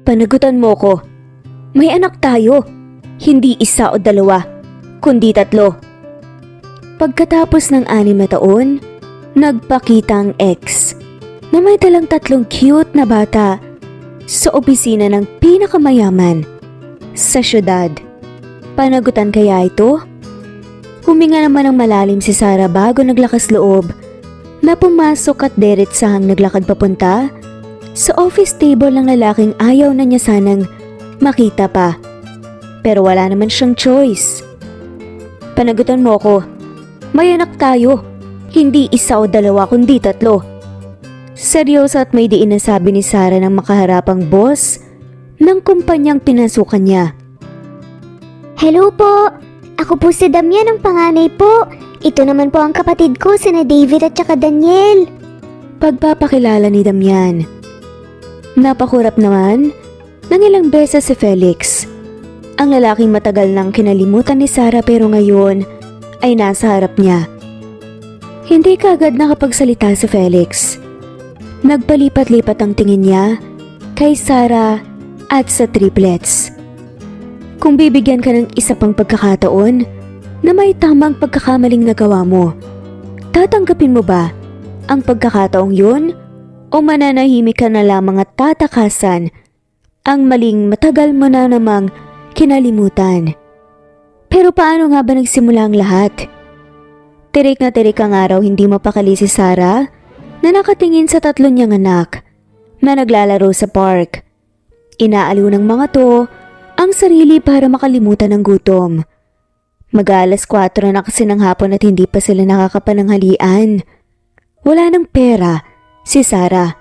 Panagutan mo ko. May anak tayo. Hindi isa o dalawa, kundi 3. Pagkatapos ng 6 na taon, nagpakita ang ex na may dalang 3 cute na bata sa opisina ng pinakamayaman sa syudad. Panagutan kaya ito? Huminga naman ng malalim si Sarah bago naglakas loob na pumasok at diretsahang naglakad papunta sa office table ng lalaking ayaw na niya sanang makita pa. Pero wala naman siyang choice. Panagutan mo ko. May anak tayo. Hindi isa o dalawa kundi 3. Seryoso at may diin na sabi ni Sarah ng makaharapang boss ng kumpanyang pinasukan niya. Hello po! Ako po si Damian ang panganay po. Ito naman po ang kapatid ko, sina David at saka Daniel. Pagpapakilala ni Damian. Napakurap naman ng ilang beses si Felix. Ang lalaking matagal nang kinalimutan ni Sarah pero ngayon ay nasa harap niya. Hindi kaagad nakapagsalita si Felix. Nagpalipat-lipat ang tingin niya kay Sarah at sa triplets. Kung bibigyan ka ng isa pang pagkakataon na may tamang pagkakamaling nagawa mo, tatanggapin mo ba ang pagkakataong yun o mananahimik ka na lamang at tatakasan ang maling matagal mo na namang kinalimutan? Pero paano nga ba nagsimula ang lahat? Tirik na tirik ang araw hindi mapakali si Sarah na nakatingin sa 3 niyang anak na naglalaro sa park. Inaaliw ng mga to ang sarili para makalimutan ng gutom. Mag-alas 4 na kasi ng hapon at hindi pa sila nakakapananghalian. Wala ng pera si Sarah.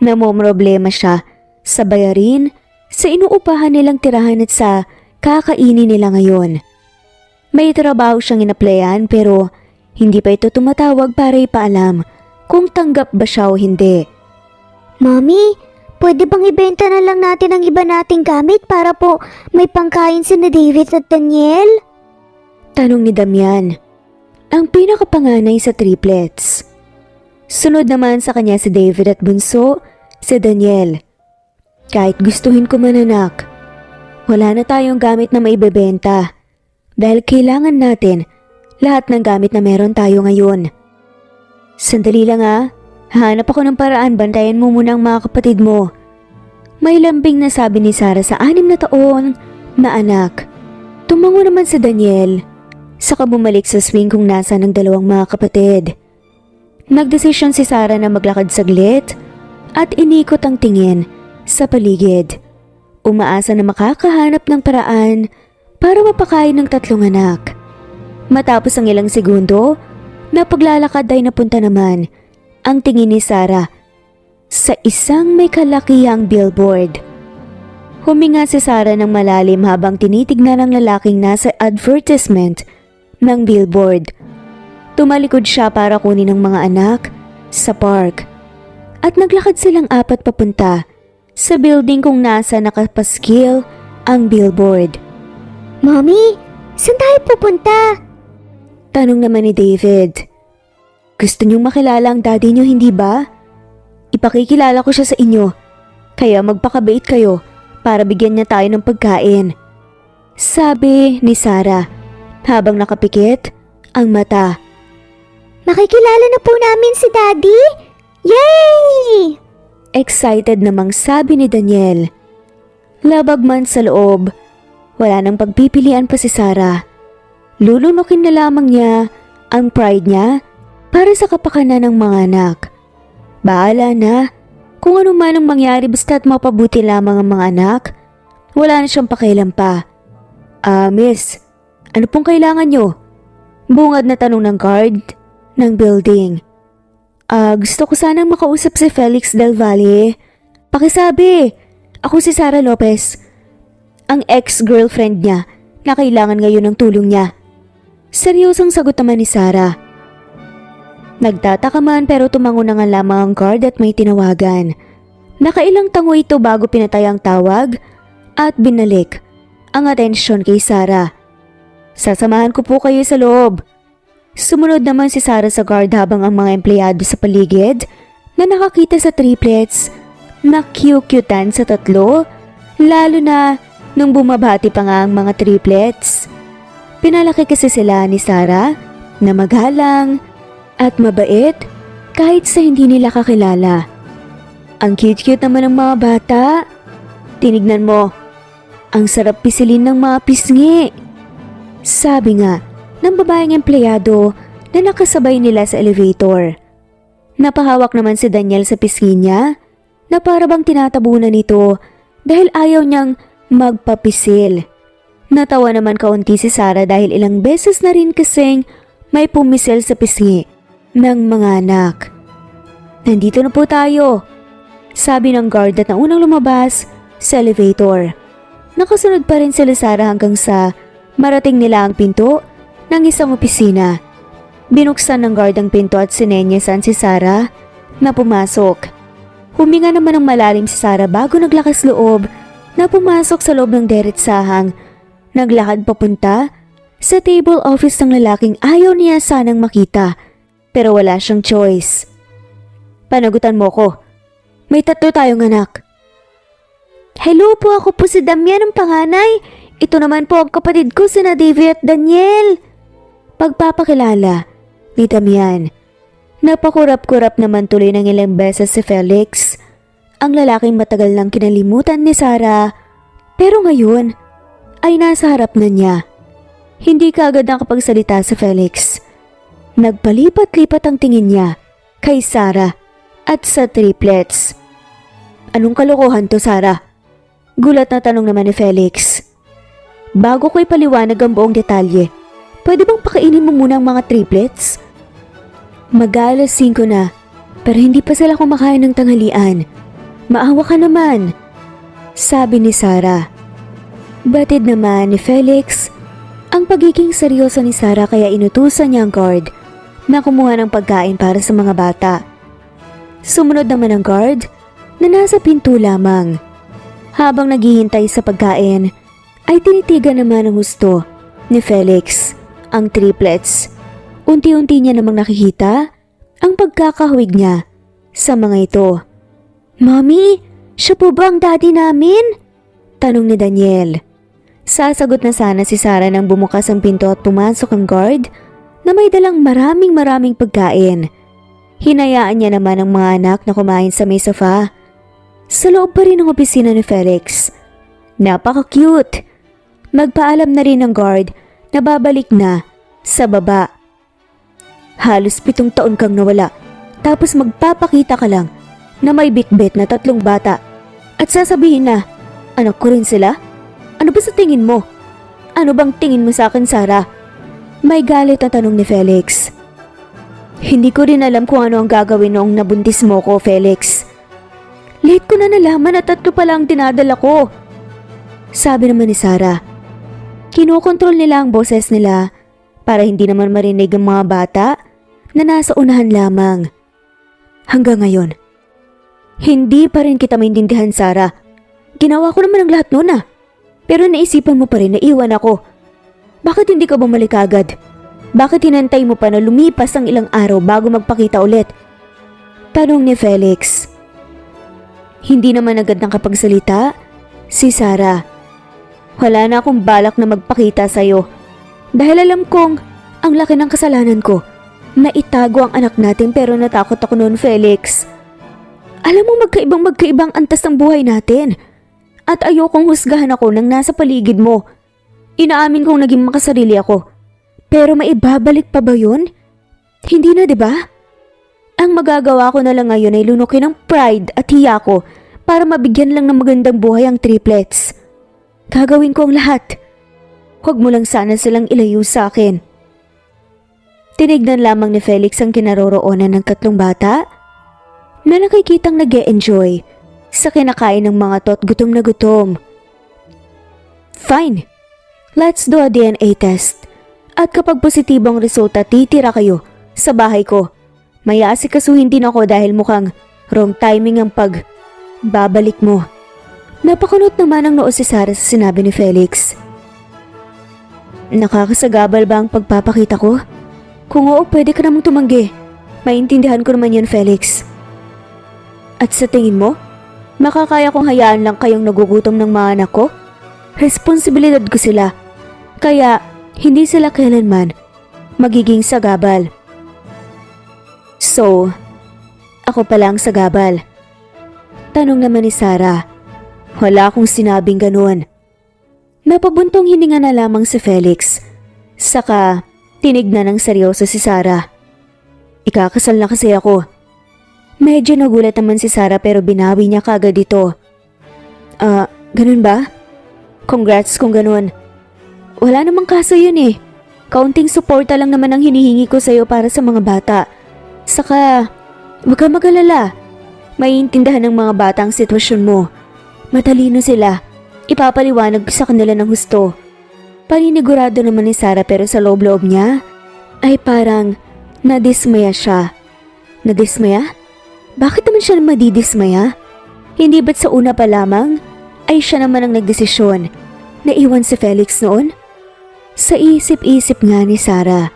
Namomroblema siya sa bayarin, sa inuupahan nilang tirahan at sa kakainin nila ngayon. May trabaho siyang inaplayan pero hindi pa ito tumatawag para ipaalam kung tanggap ba siya o hindi. Mami, pwede bang ibenta na lang natin ang iba nating gamit para po may pangkain sina David at Daniel? Tanong ni Damian, ang pinakapanganay sa triplets. Sunod naman sa kanya si David at bunso, si Daniel. Kahit gustuhin ko man anak, wala na tayong gamit na maibebenta dahil kailangan natin lahat ng gamit na meron tayo ngayon. Sandali lang hanap ako ng paraan, bantayan mo muna ang mga kapatid mo. May lambing na sabi ni Sarah sa 6 na taon na anak. Tumango naman si Daniel, saka bumalik sa swing kung nasa ng 2 mga kapatid. Nagdesisyon si Sarah na maglakad saglit at inikot ang tingin sa paligid. Umaasa na makakahanap ng paraan para mapakain ng 3 anak. Matapos ang ilang segundo, na paglalakad ay napunta naman ang tingin ni Sarah sa isang may kalakihang billboard. Huminga si Sarah ng malalim habang tinitignan ang lalaking nasa advertisement ng billboard. Tumalikod siya para kunin ang mga anak sa park at naglakad silang 4 papunta sa building kung nasa nakapaskil ang billboard. Mami, saan tayo pupunta? Tanong naman ni David. Gusto niyong makilala ang daddy niyo, hindi ba? Ipakikilala ko siya sa inyo, kaya magpakabait kayo para bigyan niya tayo ng pagkain. Sabi ni Sarah habang nakapikit ang mata. Makikilala na po namin si Daddy! Yay! Excited namang sabi ni Daniel. Labag man sa loob, wala nang pagpipilian pa si Sarah. Lulunukin na lamang niya ang pride niya para sa kapakanan ng mga anak. Bahala na kung ano man ang mangyari basta't mapabuti lamang ang mga anak. Wala na siyang pakialam pa. Miss, ano pong kailangan nyo? Bungad na tanong ng guard ng building. Gusto ko sanang makausap si Felix Del Valle. Pakisabi, ako si Sarah Lopez, ang ex-girlfriend niya na kailangan ngayon ng tulong niya. Seryosang sagot naman ni Sarah. Nagtataka man pero tumango na nga lamang ang guard at may tinawagan. Nakailang tango ito bago pinatay ang tawag at binalik ang atensyon kay Sarah. Sasamahan ko po kayo sa loob. Sumunod naman si Sarah sa guard habang ang mga empleyado sa paligid na nakakita sa triplets na cute-cutan sa 3 Lalo na nung bumabati pa nga ang mga triplets. Pinalaki kasi sila ni Sarah na magalang at mabait kahit sa hindi nila kakilala. Ang cute-cute naman ng mga bata. Tinignan mo, ang sarap pisilin ng mga pisngi. Sabi nga ng babaeng empleyado na nakasabay nila sa elevator. Napahawak naman si Daniel sa pisngi niya na para bang tinatabunan nito dahil ayaw niyang magpapisil. Natawa naman kaunti si Sarah dahil ilang beses na rin kasing may pumisil sa pisngi ng mga anak. Nandito na po tayo, sabi ng guard at naunang lumabas sa elevator. Nakasunod pa rin sila Sarah hanggang sa marating nila ang pinto ng isang opisina. Binuksan ng guard ang pinto at sinenyasan si Sarah na pumasok. Huminga naman ng malalim si Sarah bago naglakas loob na pumasok sa loob ng deretsahang naglakad papunta sa table office ng lalaking ayaw niya sanang makita pero wala siyang choice. Panagutan mo ko. May 3 tayong anak. Hello po, ako po si Damian ang panganay. Ito naman po ang kapatid ko sina David at Daniel. Pagpapakilala ni Damian. Napakurap-kurap naman tuloy ng ilang beses si Felix, ang lalaking matagal nang kinalimutan ni Sarah, pero ngayon ay nasa harap na niya. Hindi kaagad nakapagsalita si Felix. Nagpalipat-lipat ang tingin niya kay Sarah at sa triplets. Anong kalokohan to, Sarah? Gulat na tanong naman ni Felix. Bago ko ipaliwanag ang buong detalye, pwede bang pakainin mo muna ang mga triplets? Mag-aalas 5 na, pero hindi pa sila kumakain ng tanghalian. Maawa ka naman, sabi ni Sarah. Batid naman ni Felix ang pagiging seryoso ni Sarah kaya inutusan niya ang guard na kumuha ng pagkain para sa mga bata. Sumunod naman ang guard na nasa pinto lamang. Habang naghihintay sa pagkain, ay tinitigan naman ng gusto ni Felix ang triplets. Unti-unti niya namang nakikita ang pagkakahawig niya sa mga ito. Mommy, siya po ba ang daddy namin? Tanong ni Daniel. Sasagot na sana si Sarah nang bumukas ang pinto at pumasok ang guard na may dalang maraming pagkain. Hinayaan niya naman ang mga anak na kumain sa may sofa. Sa loob pa rin ng opisina ni Felix. Napaka-cute. Magpaalam na rin ng guard na babalik na sa baba. Halos 7 taon kang nawala, tapos magpapakita ka lang na may bitbit na 3 bata at sasabihin na, anak ko rin sila? Ano ba sa tingin mo? Ano bang tingin mo sa akin, Sarah? May galit na tanong ni Felix. Hindi ko rin alam kung ano ang gagawin noong nabuntis mo ko, Felix. Late ko na nalaman na 3 pala ang dinadala ko. Sabi naman ni Sarah. Kinokontrol nila ang boses nila para hindi naman marinig ang mga bata na nasa unahan lamang. Hanggang ngayon, hindi pa rin kita maintindihan, Sarah. Ginawa ko naman ang lahat noon ah. Pero naisipan mo pa rin na iwan ako. Bakit hindi ka bumalik agad? Bakit hinantay mo pa na lumipas ang ilang araw bago magpakita ulit? Tanong ni Felix. Hindi naman agad nakapagsalita si Sarah. Wala na akong balak na magpakita sa'yo. Dahil alam kong ang laki ng kasalanan ko na itago ang anak natin pero natakot ako noon, Felix. Alam mo magkaibang antas ng buhay natin. At ayokong husgahan ako nang nasa paligid mo. Inaamin kong naging makasarili ako. Pero maibabalik pa ba yun? Hindi na, di ba? Ang magagawa ko na lang ngayon ay lunukin ng pride at hiya ko para mabigyan lang ng magandang buhay ang triplets. Gagawin ko ang lahat. Huwag mo lang sana silang ilayo sa akin. Tinignan lamang ni Felix ang kinaroroonan ng 3 bata na nakikitang nag-e-enjoy sa kinakain ng mga tot gutom na gutom. Fine, let's do a DNA test. At kapag positibong resulta, titira kayo sa bahay ko. May aasikasuhin din ako dahil mukhang wrong timing ang pagbabalik mo. Napakunot naman ang noo si Sarah sa sinabi ni Felix. Nakakasagabal ba ang pagpapakita ko? Kung oo, pwede ka namang tumanggi. Maintindihan ko naman yun, Felix. At sa tingin mo, Makakaya kong hayaan lang kayong nagugutom ng mga anak ko? Responsibilidad ko sila. Kaya hindi sila kailanman magiging sagabal. So, ako pala ang sagabal? Tanong naman ni Sarah. Wala akong sinabing ganun. Napabuntong hininga na lamang si Felix. Saka tinignan ng seryoso si Sarah. Ikakasal na kasi ako. Medyo nagulat naman si Sarah pero binawi niya kagad ito. Ganun ba? Congrats kung ganun. Wala namang kaso yun eh. Kaunting suporta lang naman ang hinihingi ko sa'yo para sa mga bata. Saka, huwag kang mag-alala. Maiintindihan ng mga bata ang sitwasyon mo. Matalino sila. Ipapaliwanag ko sa kanila ng husto. Paninigurado naman ni Sarah pero sa loob-loob niya ay parang nadismaya siya. Nadismaya? Bakit naman siya madidismaya? Hindi ba't sa una pa lamang ay siya naman ang nagdesisyon na iwan si Felix noon? Sa isip-isip nga ni Sarah.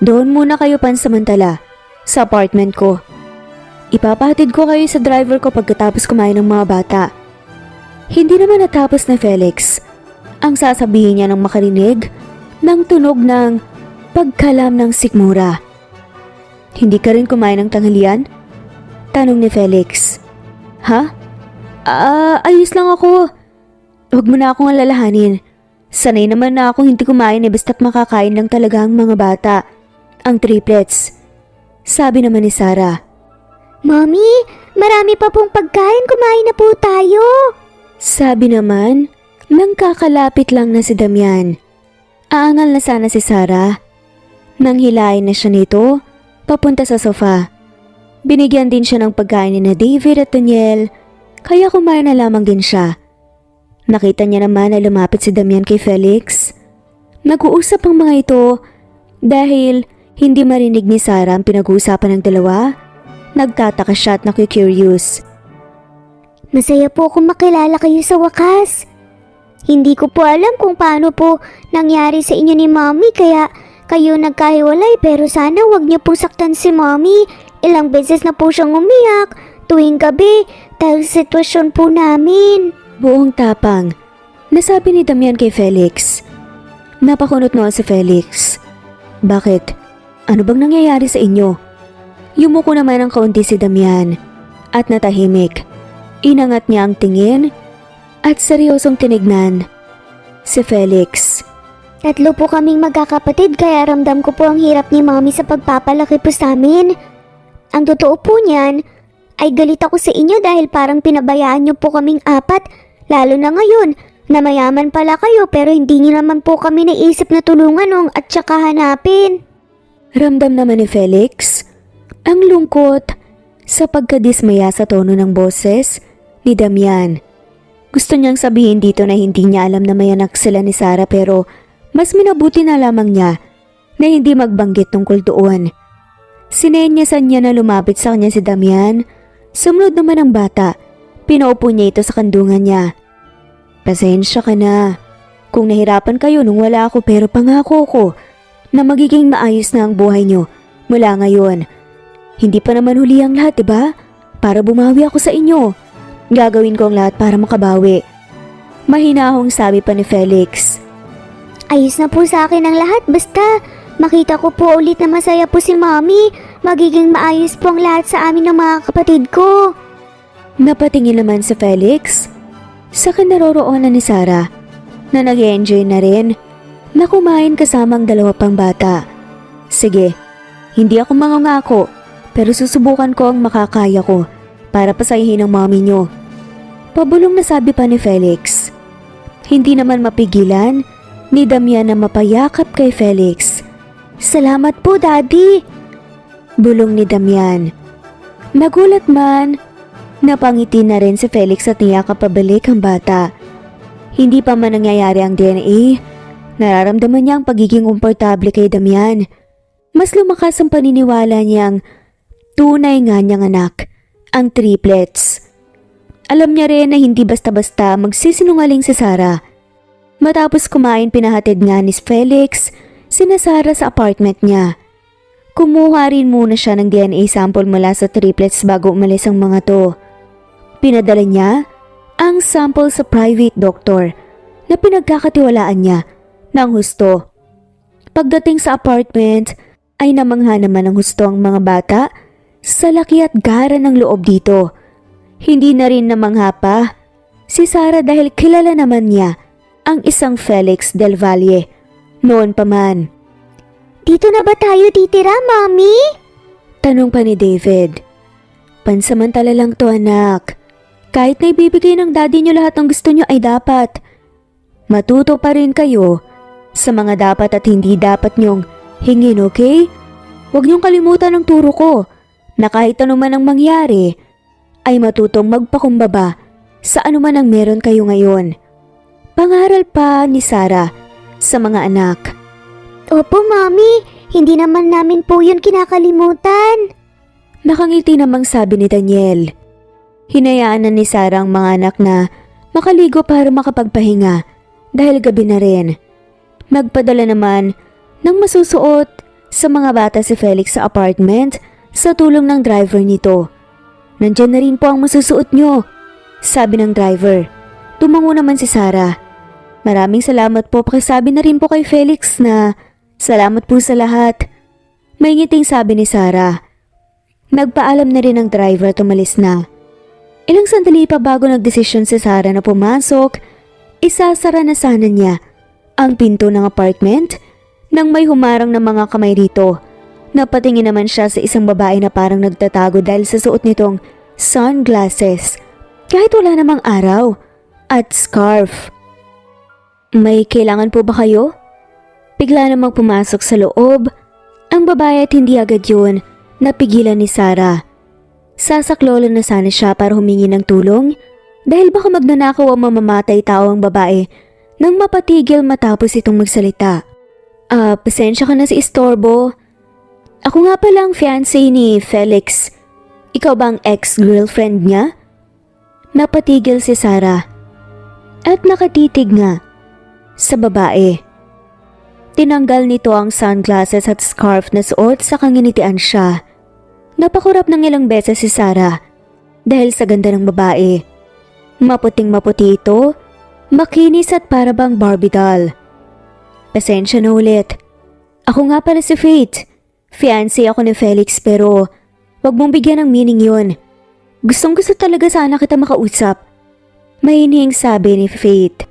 Doon muna kayo pansamantala sa apartment ko. Ipapahatid ko kayo sa driver ko pagkatapos kumain ng mga bata. Hindi naman natapos na Felix. Ang sasabihin niya nang makarinig ng tunog ng pagkalam ng sikmura. Hindi ka rin kumain ng tanghalian? Tanong ni Felix. Ha? Ayos lang ako. Huwag mo na akong alalahanin. Sanay naman na akong hindi kumain basta't makakain lang talaga ang mga bata. Ang triplets. Sabi naman ni Sarah. Mommy, marami pa pong pagkain, kumain na po tayo. Sabi naman nang kakalapit lang na si Damian. Aangal na sana si Sarah. Nang hilain na siya nito, papunta sa sofa. Binigyan din siya ng pagkain ni David at Daniel, kaya kumain na lamang din siya. Nakita niya naman na lumapit si Damian kay Felix. Nag-uusap ang mga ito dahil hindi marinig ni Sarah ang pinag-uusapan ng dalawa. Nagtataka siya at naku-curious. Masaya po akong makilala kayo sa wakas. Hindi ko po alam kung paano po nangyari sa inyo ni Mommy kaya kayo nagkahiwalay pero sana wag niyo pong saktan si Mommy. Ilang beses na po siyang umiyak tuwing gabi dahil sa sitwasyon po namin. Buong tapang, nasabi ni Damian kay Felix. Napakunot noon si Felix. Bakit? Ano bang nangyayari sa inyo? Yumuko naman ng kaunti si Damian at natahimik. Inangat niya ang tingin at seryosong tinignan si Felix. Tatlo po kaming magkakapatid kaya ramdam ko po ang hirap ni Mommy sa pagpapalaki po sa amin. Ang totoo po niyan ay galit ako sa inyo dahil parang pinabayaan niyo po kaming apat. Lalo na ngayon na mayaman pala kayo pero hindi niyo naman po kami naisip na tulungan at tsaka hanapin. Ramdam naman ni Felix ang lungkot sa pagkadismaya sa tono ng boses ni Damian. Gusto niyang sabihin dito na hindi niya alam na may anak sila ni Sarah pero mas minabuti na lamang niya na hindi magbanggit tungkol doon. Sinenyasan niya na lumapit sa kanya si Damian. Sumunod naman ang bata. Pinaupo niya ito sa kandungan niya. Pasensya ka na. Kung nahirapan kayo nung wala ako pero pangako ko na magiging maayos na ang buhay niyo mula ngayon. Hindi pa naman huli ang lahat, diba? Para bumawi ako sa inyo. Gagawin ko ang lahat para makabawi. Mahinahong sabi pa ni Felix. Ayos na po sa akin ang lahat basta makita ko po ulit na masaya po si Mommy. Magiging maayos po ang lahat sa amin ng mga kapatid ko. Napatingin naman si Felix sa kinaroroonan ni Sarah na nag-enjoy na rin na kumain kasama ang dalawa pang bata. Sige, hindi ako mangangako pero susubukan ko ang makakaya ko para pasayahin ang mommy niyo. Pabulong na sabi pa ni Felix. Hindi naman mapigilan ni Damian na mapayakap kay Felix. Salamat po, Daddy! Bulong ni Damian. Nagulat man, napangiti na rin si Felix at niyakap pabalik ang bata. Hindi pa man nangyayari ang DNA, nararamdaman niya ang pagiging komportable kay Damian. Mas lumakas ang paniniwala niyang tunay nga niyang anak, ang triplets. Alam niya rin na hindi basta-basta magsisinungaling si Sarah. Matapos kumain, pinahatid nga ni Felix sina Sarah sa apartment niya. Kumuha rin muna siya ng DNA sample mula sa triplets bago umalis ang mga to. Pinadala niya ang sample sa private doctor na pinagkakatiwalaan niya ng husto. Pagdating sa apartment ay namangha naman ng husto ang mga bata sa laki at gara ng loob dito. Hindi na rin namangha pa si Sarah dahil kilala naman niya ang isang Felix Del Valle noon pa man. Dito na ba tayo titira, Mommy? Tanong pa ni David. Pansamantala lang to, anak. Kahit na ibibigay ng daddy niyo lahat ng gusto niyo ay dapat matuto pa rin kayo sa mga dapat at hindi dapat niyong hingin, okay? Huwag niyong kalimutan ang turo ko na kahit ano man ang mangyari ay matutong magpakumbaba sa anuman ang meron kayo ngayon. Pangaral pa ni Sarah sa mga anak. Opo, Mommy. Hindi naman namin po yun kinakalimutan. Nakangiti namang sabi ni Daniel. Hinayaan na ni Sarah ang mga anak na makaligo para makapagpahinga dahil gabi na rin. Nagpadala naman ng masusuot sa mga bata si Felix sa apartment sa tulong ng driver nito. Nandyan na rin po ang masusuot nyo, sabi ng driver. Tumango naman si Sarah. Maraming salamat po, pakisabi na rin po kay Felix na salamat po sa lahat. May ngiting sabi ni Sarah. Nagpaalam na rin ang driver at umalis na. Ilang sandali pa bago nagdesisyon si Sarah na pumasok, isasara na sana niya ang pinto ng apartment nang may humarang na mga kamay rito. Napatingin naman siya sa isang babae na parang nagtatago dahil sa suot nitong sunglasses kahit wala namang araw at scarf. May kailangan po ba kayo? Bigla namang pumasok sa loob ang babae at hindi agad yun napigilan ni Sarah. Sasaklolo na sana siya para humingi ng tulong dahil baka magnanakaw ang mamamatay tao ang babae nang mapatigil matapos itong magsalita. Pasensya ka na sa istorbo. Ako nga pala ang fiancé ni Felix. Ikaw ba ang ex-girlfriend niya? Napatigil si Sarah at nakatitig nga sa babae. Tinanggal nito ang sunglasses at scarf na suot sa kanginitian siya. Napakurap ng ilang beses si Sarah dahil sa ganda ng babae. Maputing maputi ito, makinis at parabang Barbie doll. Pasensya na ulit. Ako nga pala si Faith. Fiancé ako ni Felix pero wag mong bigyan ng meaning yun. Gustong gusto talaga sana kita makausap. Mahinihing sabi ni Faith.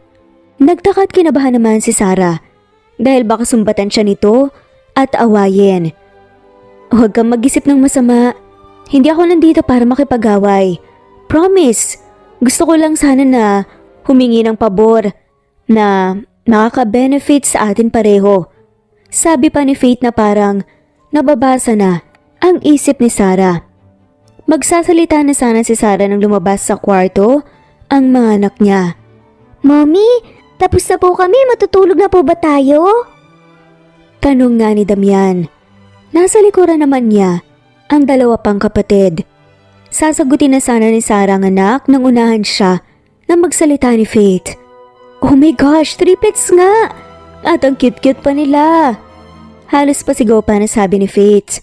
Nagtaka at kinabahan naman si Sarah dahil baka sumbatan siya nito at awayin. Huwag kang mag-isip ng masama. Hindi ako nandito para makipag-away. Promise. Gusto ko lang sana na humingi ng pabor na nakaka-benefit sa atin pareho. Sabi pa ni Faith na parang nababasa na ang isip ni Sarah. Magsasalita na sana si Sarah nang lumabas sa kwarto ang mga anak niya. Mommy, tapos na po kami. Matutulog na po ba tayo? Tanong nga ni Damian. Nasa likuran naman niya ang dalawa pang kapatid. Sasagutin na sana ni Sarah ang anak nang unahan siya na magsalita ni Faith. Oh my gosh, triplets nga! At ang cute-cute pa nila. Halos pasigaw pa na sabi ni Faith.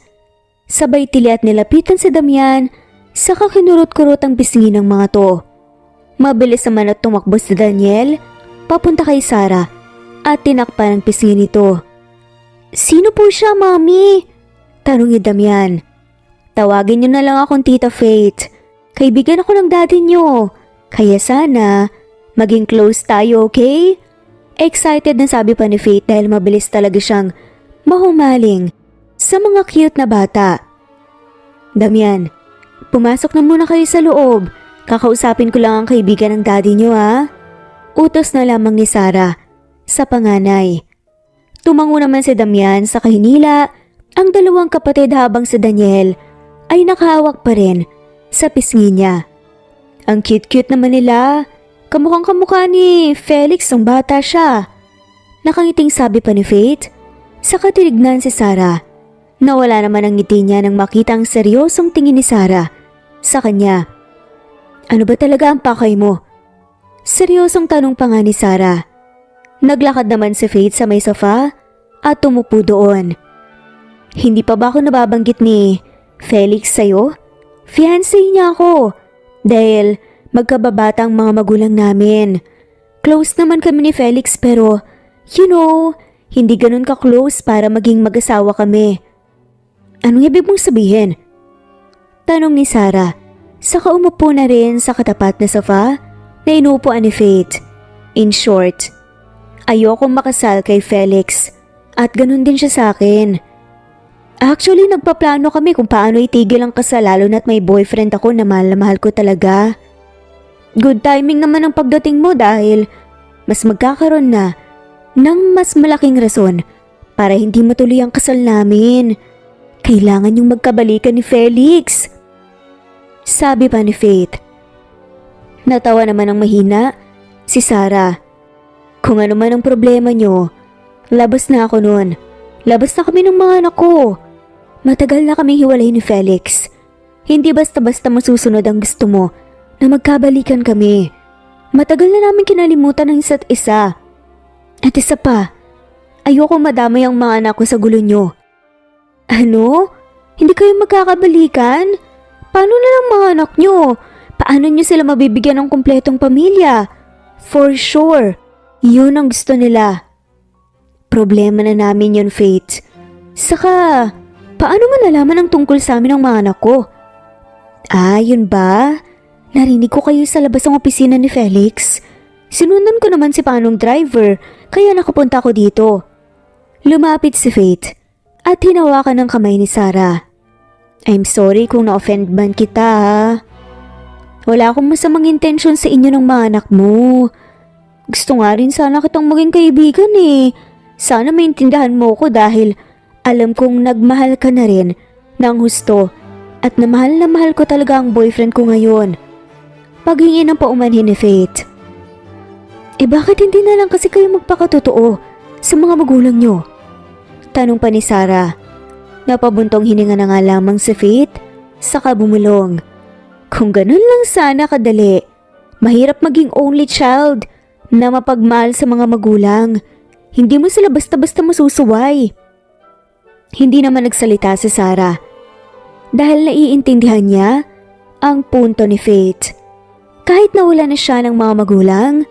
Sabay tili at nilapitan si Damian, saka kinurot-kurot ang pisngi ng mga to. Mabilis naman at tumakbo si Daniel papunta kay Sarah at tinakpan ang pisngi nito. Sino po siya, Mommy? Tanong ni Damian. Tawagin niyo na lang akong Tita Faith. Kaibigan ako ng daddy niyo. Kaya sana maging close tayo, okay? Excited na sabi pa ni Faith dahil mabilis talaga siyang mahumaling sa mga cute na bata. Damian, pumasok na muna kayo sa loob. Kakausapin ko lang ang kaibigan ng daddy niyo, ha? Utos na lamang ni Sarah sa panganay. Tumango naman si Damian sa kahinila ang dalawang kapatid habang si Daniel ay nakahawak pa rin sa pisngi niya. Ang cute-cute naman nila. Kamukhang kamukha ni Felix nung bata siya. Nakangiting sabi pa ni Faith. Saka tinignan si Sarah. Nawala naman ang ngiti niya nang makita ang seryosong tingin ni Sarah sa kanya. Ano ba talaga ang pakay mo? Seryosong tanong pa nga ni Sarah. Naglakad naman si Faith sa may sofa at tumupo doon. Hindi pa ba ako nababanggit ni Felix sa'yo? Fiancé niya ako. Dahil Magkababata ang mga magulang namin. Close naman kami ni Felix pero, hindi ganun ka-close para maging mag-asawa kami. Anong ibig mong sabihin? Tanong ni Sarah. Saka umupo na rin sa katapat na sofa na inuupuan ni Faith. In short, ayokong makasal kay Felix at ganun din siya sa akin. Actually, nagpaplano kami kung paano itigil ang kasal lalo na't may boyfriend ako na mahal ko talaga. Good timing naman ang pagdating mo dahil mas magkakaroon na ng mas malaking rason para hindi matuloy ang kasal namin. Kailangan yung magkabalikan ni Felix. Sabi pa ni Faith. Natawa naman ang mahina si Sarah. Kung ano man ang problema nyo, labas na ako noon. Labas na kami ng mga anak ko. Matagal na kami hiwalay ni Felix. Hindi basta-basta masusunod ang gusto mo na magkabalikan kami. Matagal na namin kinalimutan ang isa't isa. At isa pa, ayoko madamay ang mga anak ko sa gulo nyo. Ano? Hindi kayo magkakabalikan? Paano na lang mga anak nyo? Paano nyo sila mabibigyan ng kumpletong pamilya? For sure, yun ang gusto nila. Problema na namin yun, Faith. Saka, paano mo nalaman ang tungkol sa amin ng mga anak ko? Ah, yun ba? Narinig ko kayo sa labas ng opisina ni Felix. Sinundan ko naman si Panong driver, kaya nakapunta ako dito. Lumapit si Faith at hinawakan ng kamay ni Sarah. I'm sorry kung na-offend man kita ha. Wala akong masamang intensyon sa inyo ng mga anak mo. Gusto nga rin sana kitang maging kaibigan eh. Sana maintindihan mo ko dahil alam kong nagmahal ka na rin ng husto at na mahal ko talaga ang boyfriend ko ngayon. Paghingi ng paumanhin ni Faith. Bakit hindi na lang kasi kayo magpakatotoo sa mga magulang nyo? Tanong pa ni Sarah. Napabuntong hininga na nga lamang si Faith, saka bumulong. Kung ganun lang sana kadali, mahirap maging only child na mapagmahal sa mga magulang. Hindi mo sila basta-basta masusuway. Hindi naman nagsalita si Sarah dahil naiintindihan niya ang punto ni Faith. Kahit nawala na siya ng mga magulang,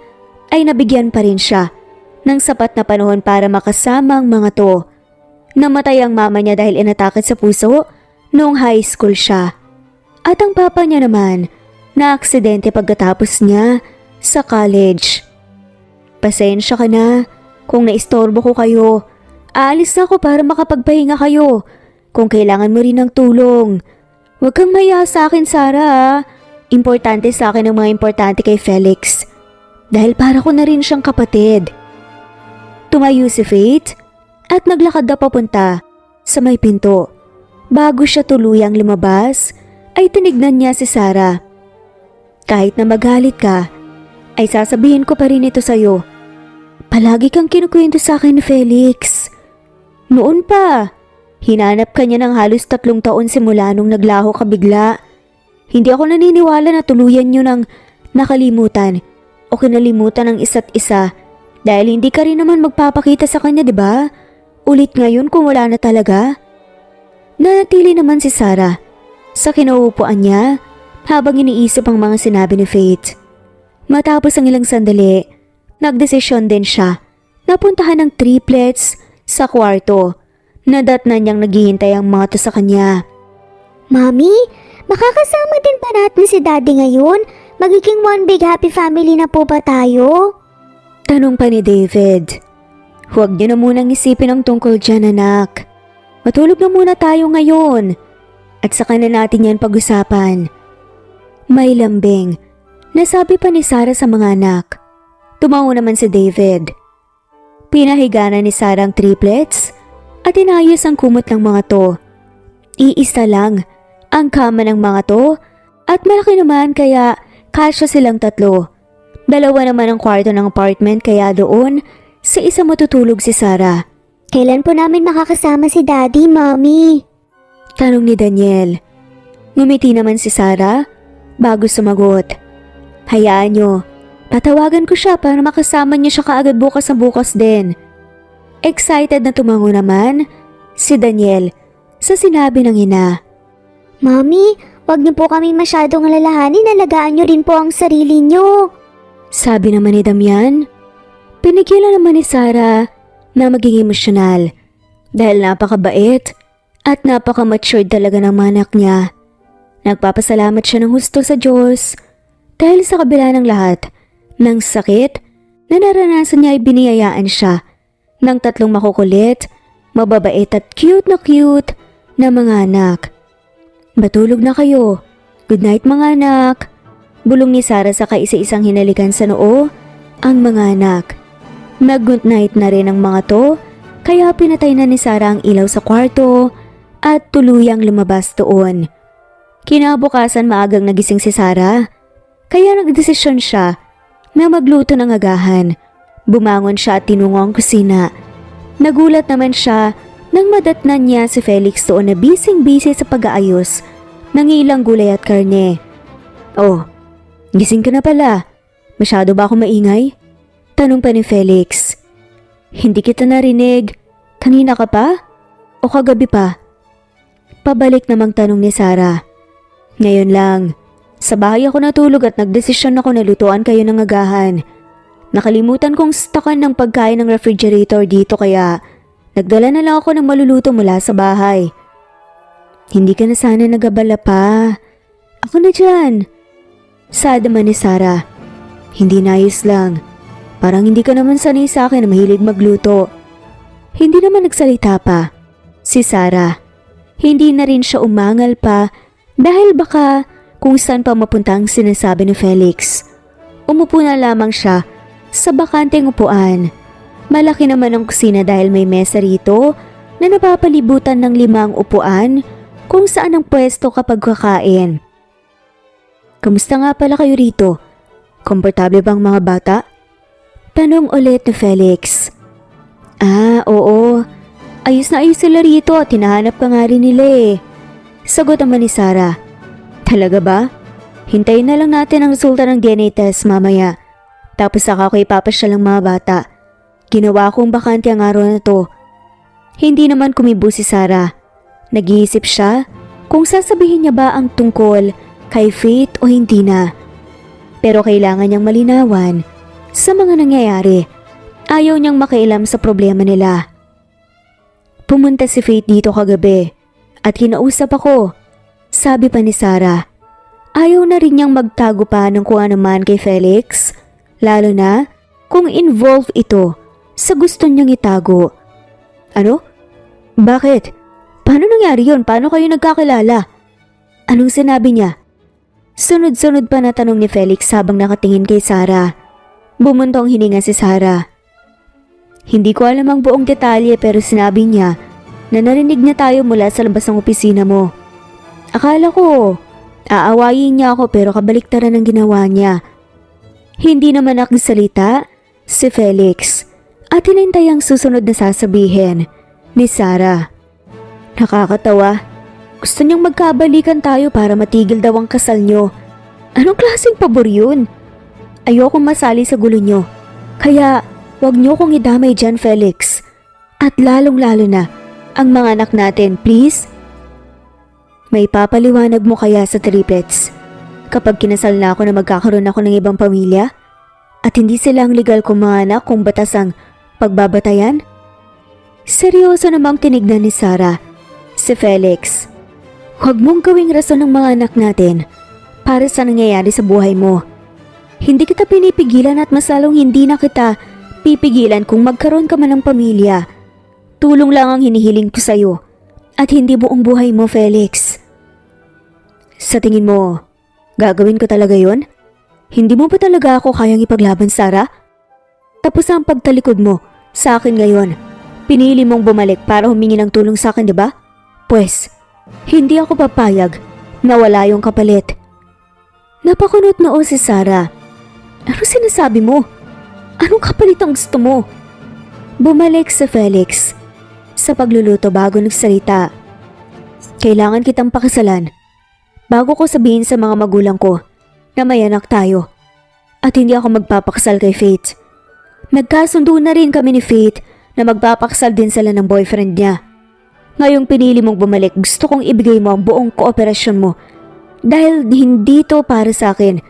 ay nabigyan pa rin siya ng sapat na panahon para makasama ang mga to. Namatay ang mama niya dahil inatake sa puso noong high school siya. At ang papa niya naman na aksidente pagkatapos niya sa college. Pasensya ka na kung naistorbo ko kayo. Aalis na ako para makapagpahinga kayo kung kailangan mo rin ng tulong. Huwag kang mahiya sa akin, Sarah. Importante sa akin ang mga importante kay Felix. Dahil para ko na rin siyang kapatid. Tumayo si Faith at naglakad na papunta sa may pinto. Bago siya tuluyang lumabas, ay tinignan niya si Sarah. Kahit na magalit ka, ay sasabihin ko pa rin ito sa'yo. Palagi kang kinukwento sa akin ni Felix. Noon pa, hinanap ka niya ng halos 3 taon simula nung naglaho ka bigla. Hindi ako naniniwala na tuluyan niyo ng nakalimutan o kinalimutan ng isa't isa dahil hindi ka rin naman magpapakita sa kanya, 'di ba? Ulit ngayon kung wala na talaga. Nanatili naman si Sarah sa kinauupuan niya habang iniisip ang mga sinabi ni Faith. Matapos ang ilang sandali, nagdesisyon din siya na puntahan ng triplets sa kwarto. Nadatnan niyang naghihintay ang mga to sa kanya. Mami, makakasama din ba natin si Daddy ngayon? Magiging one big happy family na po ba tayo? Tanong pa ni David. Huwag niyo na munang isipin ang tungkol dyan, anak. Matulog na muna tayo ngayon. At saka na natin yan pag-usapan. May lambing. Nasabi pa ni Sarah sa mga anak. Tumango naman si David. Pinahiga na ni Sarah ang triplets at inayos ang kumot ng mga to. Iisa lang ang kama ng mga to at malaki naman kaya kasya silang 3. 2 naman ang kwarto ng apartment kaya doon sa isa matutulog si Sarah. Kailan po namin makakasama si Daddy, Mommy? Tanong ni Daniel. Ngumiti naman si Sarah bago sumagot. Hayaan nyo, tatawagan ko siya para makasama niya siya kaagad bukas na bukas din. Excited na tumango naman si Daniel sa sinabi ng ina. Mommy, Huwag niyo po kami masyadong alalahanin, alagaan niyo rin po ang sarili niyo. Sabi naman ni Damian. Pinigilan naman ni Sarah na maging emosyonal dahil napakabait at napaka-matured talaga ng mga anak niya. Nagpapasalamat siya ng husto sa Diyos dahil sa kabila ng lahat ng sakit na naranasan niya ay biniyayaan siya ng 3 makukulit, mababait at cute na mga anak. Matulog na kayo. Good night mga anak. Bulong ni Sarah sa kaisa-isang hinalikan sa noo ang mga anak. Nag-good night na rin ang mga to, kaya pinatay na ni Sarah ang ilaw sa kwarto at tuluyang lumabas doon. Kinabukasan maagang nagising si Sarah, kaya nagdesisyon siya na magluto ng agahan. Bumangon siya at tinungo ang kusina. Nagulat naman siya nang madatnan niya si Felix doon na busy sa pag-aayos ng ilang gulay at karne. Oh, gising ka na pala. Masyado ba ako maingay? Tanong pa ni Felix. Hindi kita narinig. Kanina ka pa? O kagabi pa? Pabalik namang tanong ni Sarah. Ngayon lang. Sa bahay ako natulog at nagdesisyon ako na lutuan kayo ng agahan. Nakalimutan kong stockan ng pagkain ng refrigerator dito kaya nagdala na lang ako ng maluluto mula sa bahay. Hindi ka na sana nagabala pa. Ako na dyan. Sad naman ni Sarah. Hindi nayos lang. Parang hindi ka naman sanay sa akin na mahilig magluto. Hindi naman nagsalita pa si Sarah. Hindi na rin siya umangal pa dahil baka kung saan pa mapunta ang sinasabi ni Felix. Umupo na lamang siya sa bakanteng upuan. Malaki naman ang kusina dahil may mesa rito na napapalibutan ng 5 upuan kung saan ang pwesto kapag kakain. Kamusta nga pala kayo rito? Komportable bang mga bata? Tanong ulit ni Felix. Oo. Ayos na ayos sila rito at hinahanap ka nga rin nila eh. Sagot naman ni Sarah. Talaga ba? Hintayin na lang natin ang resulta ng DNA test mamaya. Tapos saka ko ipapasyal ng mga bata. Ginawa kong bakante ang araw na to. Hindi naman kumibo si Sarah. Nag-iisip siya kung sasabihin niya ba ang tungkol kay Faith o hindi na. Pero kailangan niyang malinawan sa mga nangyayari. Ayaw niyang makialam sa problema nila. Pumunta si Faith dito kagabi at kinausap ako. Sabi pa ni Sarah. Ayaw na rin niyang magtago pa ng kung ano man kay Felix. Lalo na kung involved ito sa gusto niyang itago. Ano? Bakit? Paano nangyari yun? Paano kayo nagkakilala? Anong sinabi niya? Sunod-sunod pa na tanong ni Felix habang nakatingin kay Sarah. Bumuntong hininga si Sarah. Hindi ko alam ang buong detalye pero sinabi niya na narinig niya tayo mula sa labas ng opisina mo. Akala ko, aawayin niya ako pero kabaliktaran ang ginawa niya. Hindi naman nagsalita si Felix at hinintay ang susunod na sasabihin ni Sarah. Nakakatawa. Gusto niyang magkabalikan tayo para matigil daw ang kasal niyo. Anong klaseng pabor yun? Ayokong masali sa gulo niyo. Kaya wag niyo kong idamay dyan, Felix. At lalong-lalo na ang mga anak natin, please. May papaliwanag mo kaya sa triplets? Kapag kinasal na ako na magkakaroon ako ng ibang pamilya? At hindi sila ang legal kong mga anak kung batas ang pagbabatayan? Seryoso namang tinignan ni Sarah si Felix. Huwag mong gawing rason ng mga anak natin para sa nangyayari sa buhay mo. Hindi kita pinipigilan at mas lalong hindi na kita pipigilan kung magkaroon ka man ng pamilya. Tulong lang ang hinihiling ko sa'yo at hindi buong buhay mo, Felix. Sa tingin mo, gagawin ko talaga yon? Hindi mo ba talaga ako kayang ipaglaban, Sarah? Tapos ang pagtalikod mo sa akin ngayon. Pinili mong bumalik para humingi ng tulong sa akin, di ba? Pues, hindi ako papayag na wala yung kapalit. Napakunot noo si Sarah. Ano sinasabi mo? Anong kapalit ang gusto mo? Bumalik si Felix sa pagluluto bago nagsalita. Kailangan kitang pakasalan bago ko sabihin sa mga magulang ko na may anak tayo at hindi ako magpapakasal kay Faith. Nagkasundo na rin kami ni Faith na magpapakasal din sila ng boyfriend niya. Ngayong pinili mong bumalik, gusto kong ibigay mo ang buong kooperasyon mo Dahil hindi to para sa akin.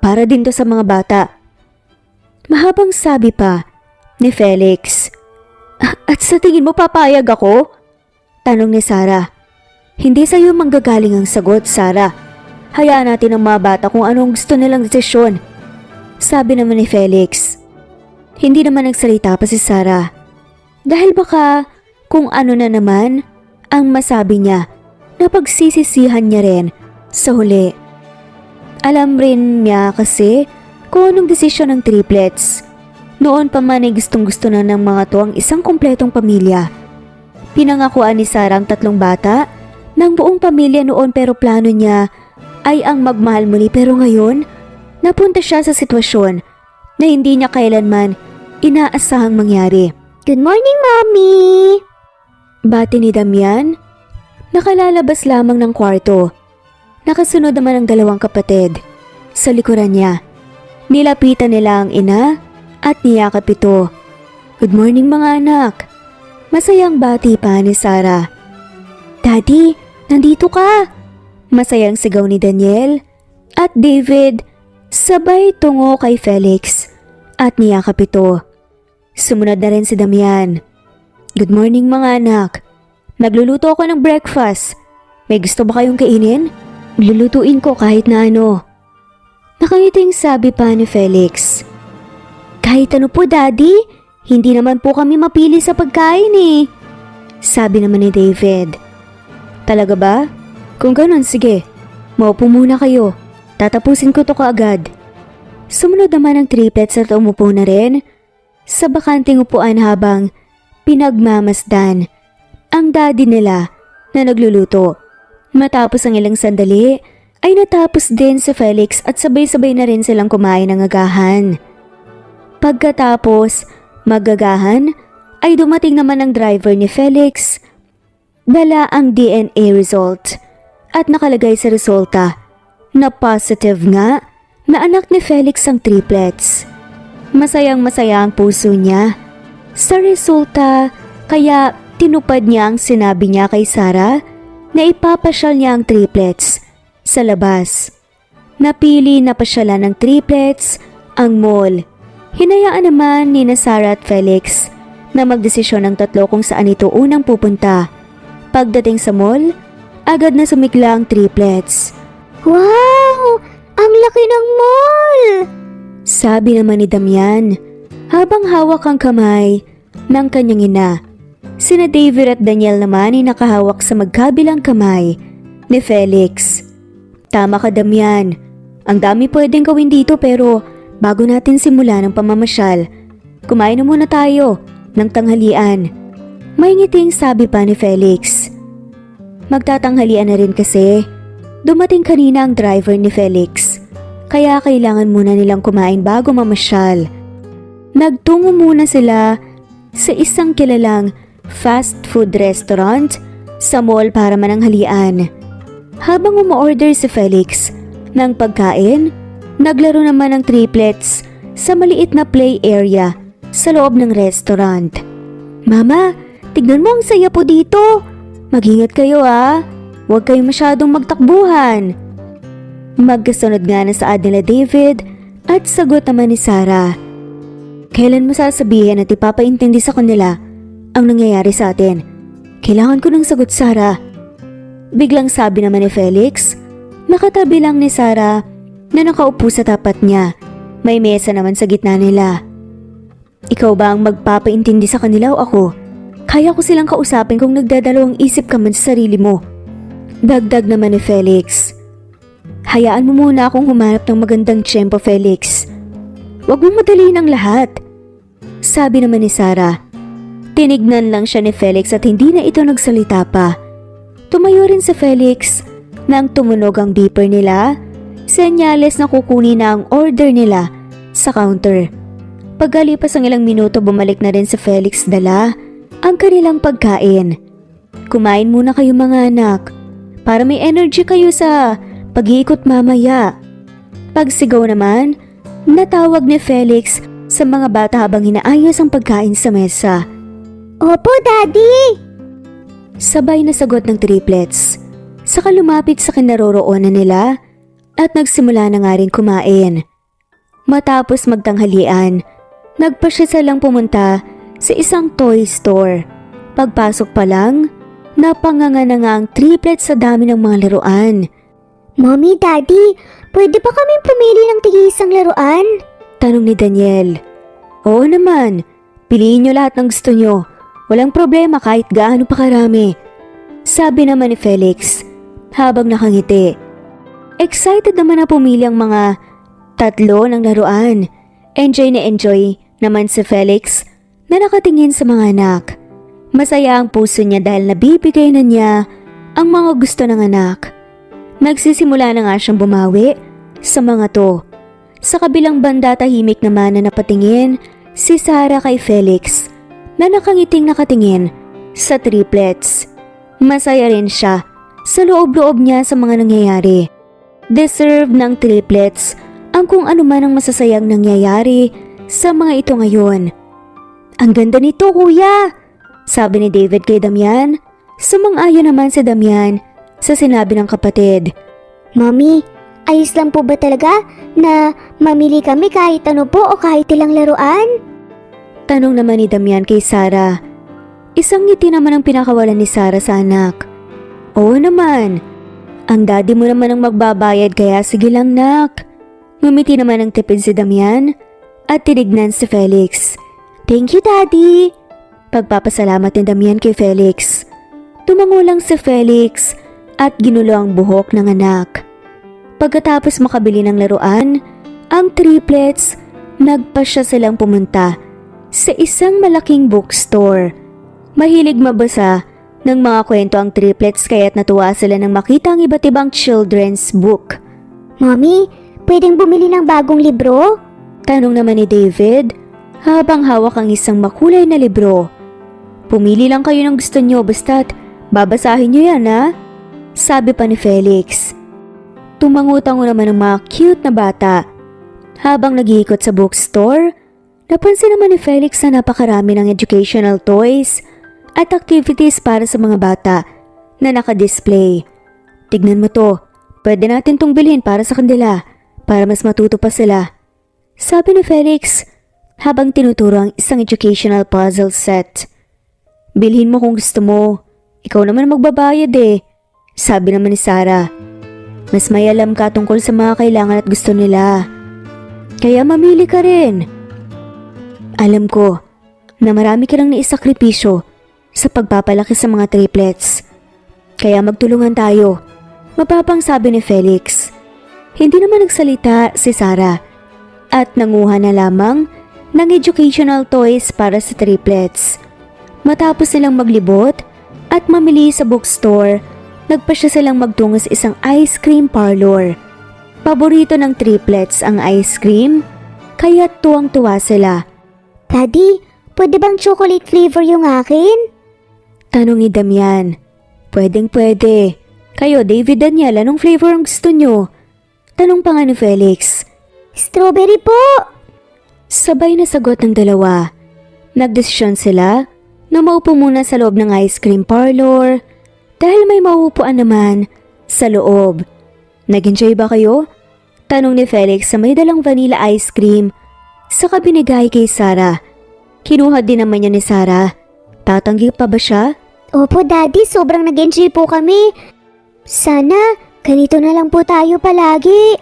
Para din to sa mga bata. Mahabang sabi pa ni Felix. At sa tingin mo papayag ako? Tanong ni Sarah. Hindi sa'yo manggagaling ang sagot, Sarah. Hayaan natin ang mga bata kung anong gusto nilang desisyon. Sabi naman ni Felix. Hindi naman nagsalita pa si Sarah. Dahil baka kung ano na naman ang masabi niya na pagsisisihan niya rin sa huli. Alam rin niya kasi kung anong desisyon ng triplets. Noon pa man ay gustong-gusto na ng mga to ang isang kumpletong pamilya. Pinangakuan ni Sarah ang 3 bata ng buong pamilya noon pero plano niya ay ang magmahal muli pero ngayon napunta siya sa sitwasyon na hindi niya kailanman inaasahang mangyari. Good morning, Mommy! Bati ni Damian, nakalalabas lamang ng kwarto. Nakasunod naman ang 2 kapatid sa likuran niya. Nilapitan nila ang ina at niyakap ito. Good morning mga anak. Masayang bati pa ni Sarah. Daddy, nandito ka! Masayang sigaw ni Daniel at David sabay tungo kay Felix at niyakap ito. Sumunod na rin si Damian. Good morning mga anak. Nagluluto ako ng breakfast. May gusto ba kayong kainin? Lulutuin ko kahit na ano. Nakangiting sabi pa ni Felix. Kahit ano po, Daddy. Hindi naman po kami mapili sa pagkain eh. Sabi naman ni David. Talaga ba? Kung ganun, sige. Maupo muna kayo. Tatapusin ko to kaagad. Sumunod naman ang triplets at umupo na rin sa bakanting upuan habang pinagmamasdan ang daddy nila na nagluluto. Matapos ang ilang sandali ay natapos din si Felix at sabay-sabay na rin silang kumain ng agahan. Pagkatapos magagahan ay dumating naman ang driver ni Felix. Dala ang DNA result at nakalagay sa resulta na positive nga na anak ni Felix ang triplets. Masayang-masaya ang puso niya sa resulta kaya tinupad niya ang sinabi niya kay Sarah na ipapasyal niya ang triplets sa labas. Napili na pasyalan ng triplets ang mall. Hinayaan naman ni Sarah at Felix na magdesisyon ng 3 kung saan ito unang pupunta. Pagdating sa mall, agad na sumigla ang triplets. Wow! Ang laki ng mall! Sabi naman ni Damian habang hawak ang kamay ng kanyang ina. Sina David at Daniel naman ay nakahawak sa magkabilang kamay ni Felix. Tama ka, Damian. Ang dami pwedeng gawin dito pero bago natin simulan ang pamamasyal, kumain na muna tayo ng tanghalian. May ngiting sabi pa ni Felix. Magtatanghalian na rin kasi. Dumating kanina ang driver ni Felix. Kaya kailangan muna nilang kumain bago mamasyal. Nagtungo muna sila sa isang kilalang fast food restaurant sa mall para mananghalian. Habang umu-order si Felix ng pagkain, naglaro naman ang triplets sa maliit na play area sa loob ng restaurant. Mama, tignan mo ang saya po dito. Mag-ingat kayo ah. Huwag kayong masyadong magtakbuhan. Magkasunod nga na saad nila David at sagot naman ni Sarah. Kailan mo sasabihin at ipapaintindi sa kanila ang nangyayari sa atin? Kailangan ko ng sagot, Sarah. Biglang sabi naman ni Felix. Nakatabi lang ni Sarah na nakaupo sa tapat niya. May mesa naman sa gitna nila. Ikaw ba ang magpapaintindi sa kanila o ako? Kaya ko silang kausapin kung nagdadalawang isip ka man sa sarili mo. Dagdag naman ni Felix. Hayaan mo muna akong humanap ng magandang tiyempo, Felix. Huwag mong madaliin ang lahat. Sabi naman ni Sarah. Tinignan lang siya ni Felix at hindi na ito nagsalita pa. Tumayo rin si Felix nang tumunog ang beeper nila. Senyales na kukunin na ang order nila sa counter. Pagkalipas ang ilang minuto bumalik na rin si Felix dala ang kanilang pagkain. Kumain muna kayo mga anak para may energy kayo sa pag-iikot mamaya. Pagsigaw naman, natawag ni Felix sa mga bata habang inaayos ang pagkain sa mesa. Opo, Daddy! Sabay na sagot ng triplets. Saka lumapit sa kinaroroonan nila at nagsimula na nga rin kumain. Matapos magtanghalian, nagpasya silang pumunta sa isang toy store. Pagpasok pa lang, napanganga na nga ang triplets sa dami ng mga laruan. Mommy, Daddy, pwede ba kaming pumili ng tig-isang laruan? Tanong ni Daniel. Oo naman, piliin nyo lahat ng gusto nyo. Walang problema kahit gaano pa karami. Sabi naman ni Felix habang nakangiti. Excited naman na pumili ang mga 3 ng laruan. Enjoy na enjoy naman si Felix na nakatingin sa mga anak. Masaya ang puso niya dahil nabibigay na niya ang mga gusto ng anak. Nagsisimula na nga siyang bumawi sa mga to. Sa kabilang banda tahimik naman na napatingin si Sarah kay Felix na nakangiting nakatingin sa triplets. Masaya rin siya sa loob-loob niya sa mga nangyayari. Deserve ng triplets ang kung ano man ang masasayang nangyayari sa mga ito ngayon. Ang ganda nito, kuya! Sabi ni David kay Damian. Sumang-ayon naman si Damian sa sinabi ng kapatid. Mommy, ayos lang po ba talaga na mamili kami kahit ano po o kahit ilang laruan? Tanong naman ni Damian kay Sarah. Isang ngiti naman ang pinakawalan ni Sarah sa anak. Oo naman. Ang daddy mo naman ang magbabayad kaya sige lang, nak. Ngumiti naman ang tipid si Damian at tinignan si Felix. Thank you, Daddy. Pagpapasalamat ni Damian kay Felix. Tumango lang si Felix at ginulo ang buhok ng anak. Pagkatapos makabili ng laruan, ang triplets nagpasya silang pumunta sa isang malaking bookstore. Mahilig mabasa ng mga kwento ang triplets kaya't natuwa sila nang makita ang iba't ibang children's book. Mommy, pwedeng bumili ng bagong libro? Tanong naman ni David habang hawak ang isang makulay na libro. Pumili lang kayo ng gusto nyo basta't babasahin nyo yan, ha? Sabi pa ni Felix. Tumangutango naman ang mga cute na bata. Habang nag-iikot sa bookstore, napansin naman ni Felix na napakarami ng educational toys at activities para sa mga bata na nakadisplay. Tignan mo to, pwede natin tong bilhin para sa kanila para mas matuto pa sila. Sabi ni Felix habang tinuturo ang isang educational puzzle set. Bilhin mo kung gusto mo, ikaw naman magbabayad eh. Sabi naman ni Sarah. Mas may alam ka tungkol sa mga kailangan at gusto nila. Kaya mamili ka rin. Alam ko na marami ka lang naisakripisyo sa pagpapalaki sa mga triplets. Kaya magtulungan tayo. Mapapang sabi ni Felix. Hindi naman nagsalita si Sarah at nanguha na lamang ng educational toys para sa triplets. Matapos silang maglibot at mamili sa bookstore, nagpasya silang magtungo sa isang ice cream parlor. Paborito ng triplets ang ice cream, kaya tuwang-tuwa sila. Daddy, pwede bang chocolate flavor yung akin? Tanong ni Damian. Pwedeng pwede. Kayo, David, Daniel, anong flavor ang gusto nyo? Tanong pa nga ni Felix. Strawberry po! Sabay na sagot ng dalawa. Nagdesisyon sila na maupo muna sa loob ng ice cream parlor dahil may mauupuan naman sa loob. Nag-enjoy ba kayo? Tanong ni Felix sa may dalang vanilla ice cream saka binigay kay Sarah. Kinuha din naman niya ni Sarah. Tatanggi pa ba siya? Opo, Daddy, sobrang nag-enjoy po kami. Sana, ganito na lang po tayo palagi.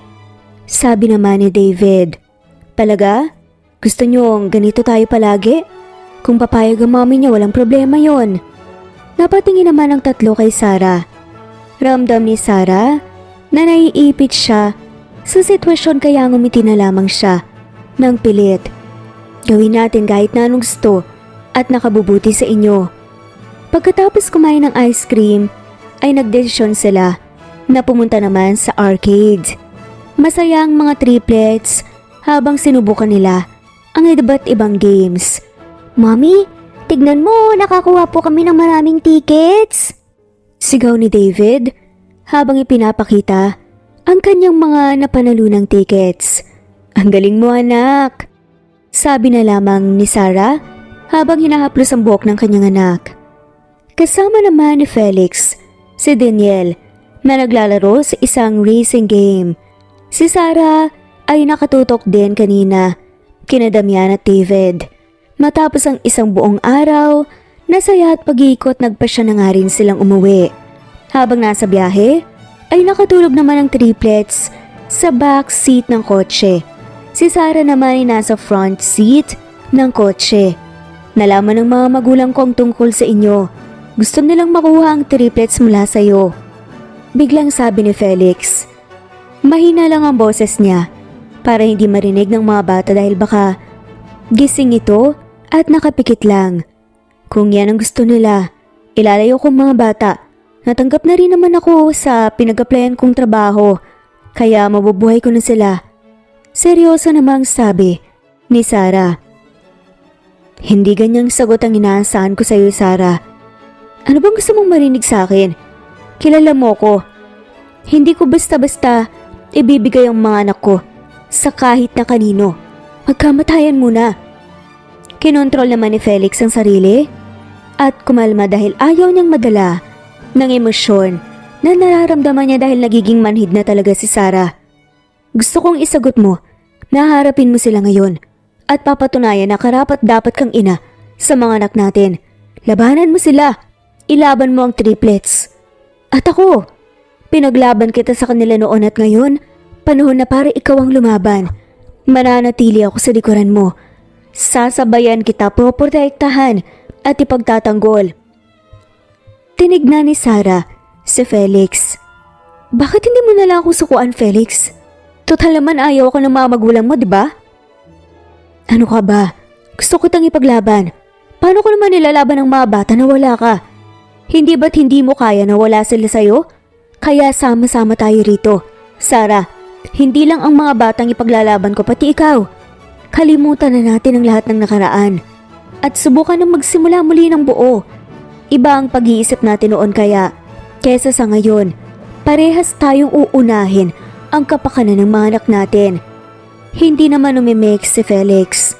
Sabi naman ni David. Talaga? Gusto niyo ganito tayo palagi? Kung papayag ang mami niya, walang problema yon. Napatingin naman ang tatlo kay Sarah. Ramdam ni Sarah na naiipit siya sa sitwasyon kaya ngumiti na lamang siya ng pilit. Gawin natin kahit na anong gusto at nakabubuti sa inyo. Pagkatapos kumain ng ice cream, ay nagdesisyon sila na pumunta naman sa arcade. Masaya ang mga triplets habang sinubukan nila ang iba't ibang games. Mommy, tignan mo, nakakuha po kami ng maraming tickets. Sigaw ni David habang ipinapakita ang kanyang mga napanalunang tickets. Ang galing mo, anak! Sabi na lamang ni Sarah habang hinahaplos ang buhok ng kanyang anak. Kasama naman ni Felix, si Daniel na naglalaro sa isang racing game. Si Sarah ay nakatutok din kanina kina Damian at David. Matapos ang isang buong araw, nasaya at pag-iikot nagpasya na nga rin silang umuwi. Habang nasa biyahe, ay nakatulog naman ang triplets sa back seat ng kotse. Si Sarah naman ay nasa front seat ng kotse. Nalaman ng mga magulang ko ang tungkol sa inyo. Gusto nilang makuha ang triplets mula sa iyo. Biglang sabi ni Felix. Mahina lang ang boses niya para hindi marinig ng mga bata dahil baka gising ito at nakapikit lang. Kung yan ang gusto nila, ilalayo kong mga bata. Natanggap na rin naman ako sa pinag-applyan kong trabaho, kaya mabubuhay ko na sila. Seryoso namang sabi ni Sarah. Hindi ganyang sagot ang inaasahan ko sa iyo, Sarah. Ano bang gusto mong marinig sa akin? Kilala mo ko. Hindi ko basta-basta ibibigay ang mga anak ko sa kahit na kanino. Magkamatayan muna. Kinontrol naman ni Felix ang sarili at kumalma dahil ayaw niyang madala ng emosyon na nararamdaman niya dahil nagiging manhid na talaga si Sarah. Gusto kong isagot mo na harapin mo sila ngayon at papatunayan na karapat dapat kang ina sa mga anak natin. Labanan mo sila. Ilaban mo ang triplets. At ako, pinaglaban kita sa kanila noon at ngayon, panahon na para ikaw ang lumaban. Mananatili ako sa likuran mo. Sasabayan kita, poprotektahan at ipagtatanggol. Tinignan ni Sarah si Felix. Bakit hindi mo na lang ako sukuan, Felix? Total naman ayaw ako ng mga magulang mo, di ba? Ano ka ba? Gusto ko tang ipaglaban. Paano ko naman nilalaban ng mga bata na wala ka? Hindi ba't hindi mo kaya na wala sila sa'yo? Kaya sama-sama tayo rito. Sarah, hindi lang ang mga batang ipaglalaban ko, pati ikaw. Kalimutan na natin ang lahat ng nakaraan. At subukan na magsimula muli ng buo. Iba ang pag-iisip natin noon kesa sa ngayon. Parehas tayong uunahin ang kapakanan ng mga anak natin. Hindi naman umimik si Felix.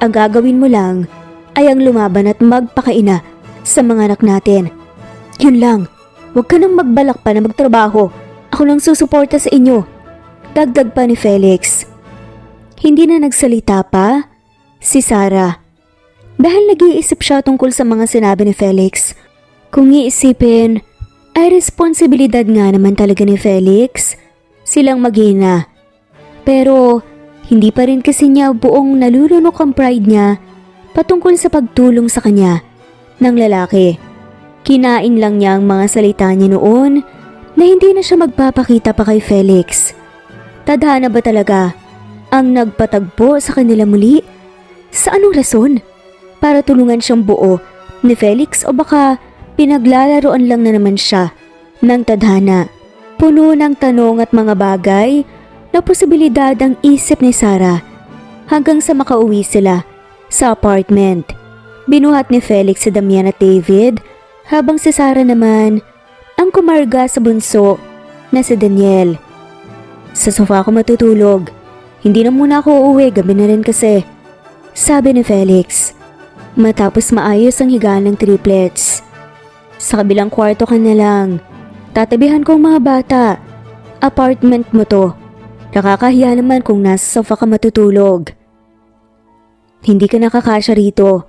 Ang gagawin mo lang ay ang lumaban at magpakaina sa mga anak natin. Yun lang, huwag ka nang magbalak pa na magtrabaho. Ako nang susuporta sa inyo. Dagdag pa ni Felix. Hindi na nagsalita pa si Sarah. Dahil nag-iisip siya tungkol sa mga sinabi ni Felix. Kung iisipin, ay responsibilidad nga naman talaga ni Felix silang mag-ina. Pero hindi pa rin kasi niya buong nalulunok ang pride niya patungkol sa pagtulong sa kanya ng lalaki. Kinain lang niya ang mga salita niya noon na hindi na siya magpapakita pa kay Felix. Tadhana ba talaga ang nagpatagpo sa kanila muli? Sa anong rason? Para tulungan siyang buo ni Felix o baka pinaglalaroan lang na naman siya ng tadhana? Puno ng tanong at mga bagay na posibilidad ang isip ni Sarah hanggang sa makauwi sila sa apartment. Binuhat ni Felix si Damian at David habang si Sarah naman ang kumarga sa bunso na si Daniel. Sa sofa ako matutulog. Hindi na muna ako uuwi, gabi na rin kasi. Sabi ni Felix. Matapos maayos ang higaan ng triplets. Sa kabilang kwarto ka na lang. Tatabihan ko ang mga bata. Apartment mo to. Nakakahiya naman kung nasa sofa ka matutulog. Hindi ka nakakasya rito.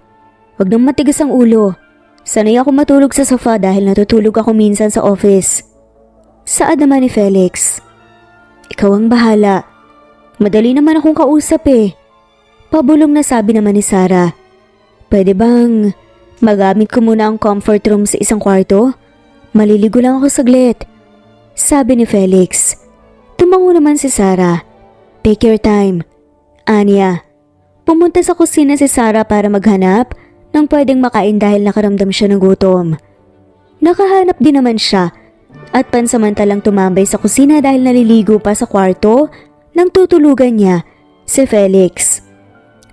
Huwag nang matigas ang ulo. Sanay ako matulog sa sofa dahil natutulog ako minsan sa office. Saad naman ni Felix. Ikaw ang bahala. Madali naman akong kausap eh. Pabulong na sabi naman ni Sarah. Pwede bang magamit ko muna ang comfort room sa isang kwarto? Maliligo lang ako saglit. Sabi ni Felix. Tumango naman si Sarah. Take your time. Anya. Pumunta sa kusina si Sarah para maghanap ng pwedeng makain dahil nakaramdam siya ng gutom. Nakahanap din naman siya at pansamantalang tumambay sa kusina dahil naliligo pa sa kwarto ng tutulugan niya si Felix.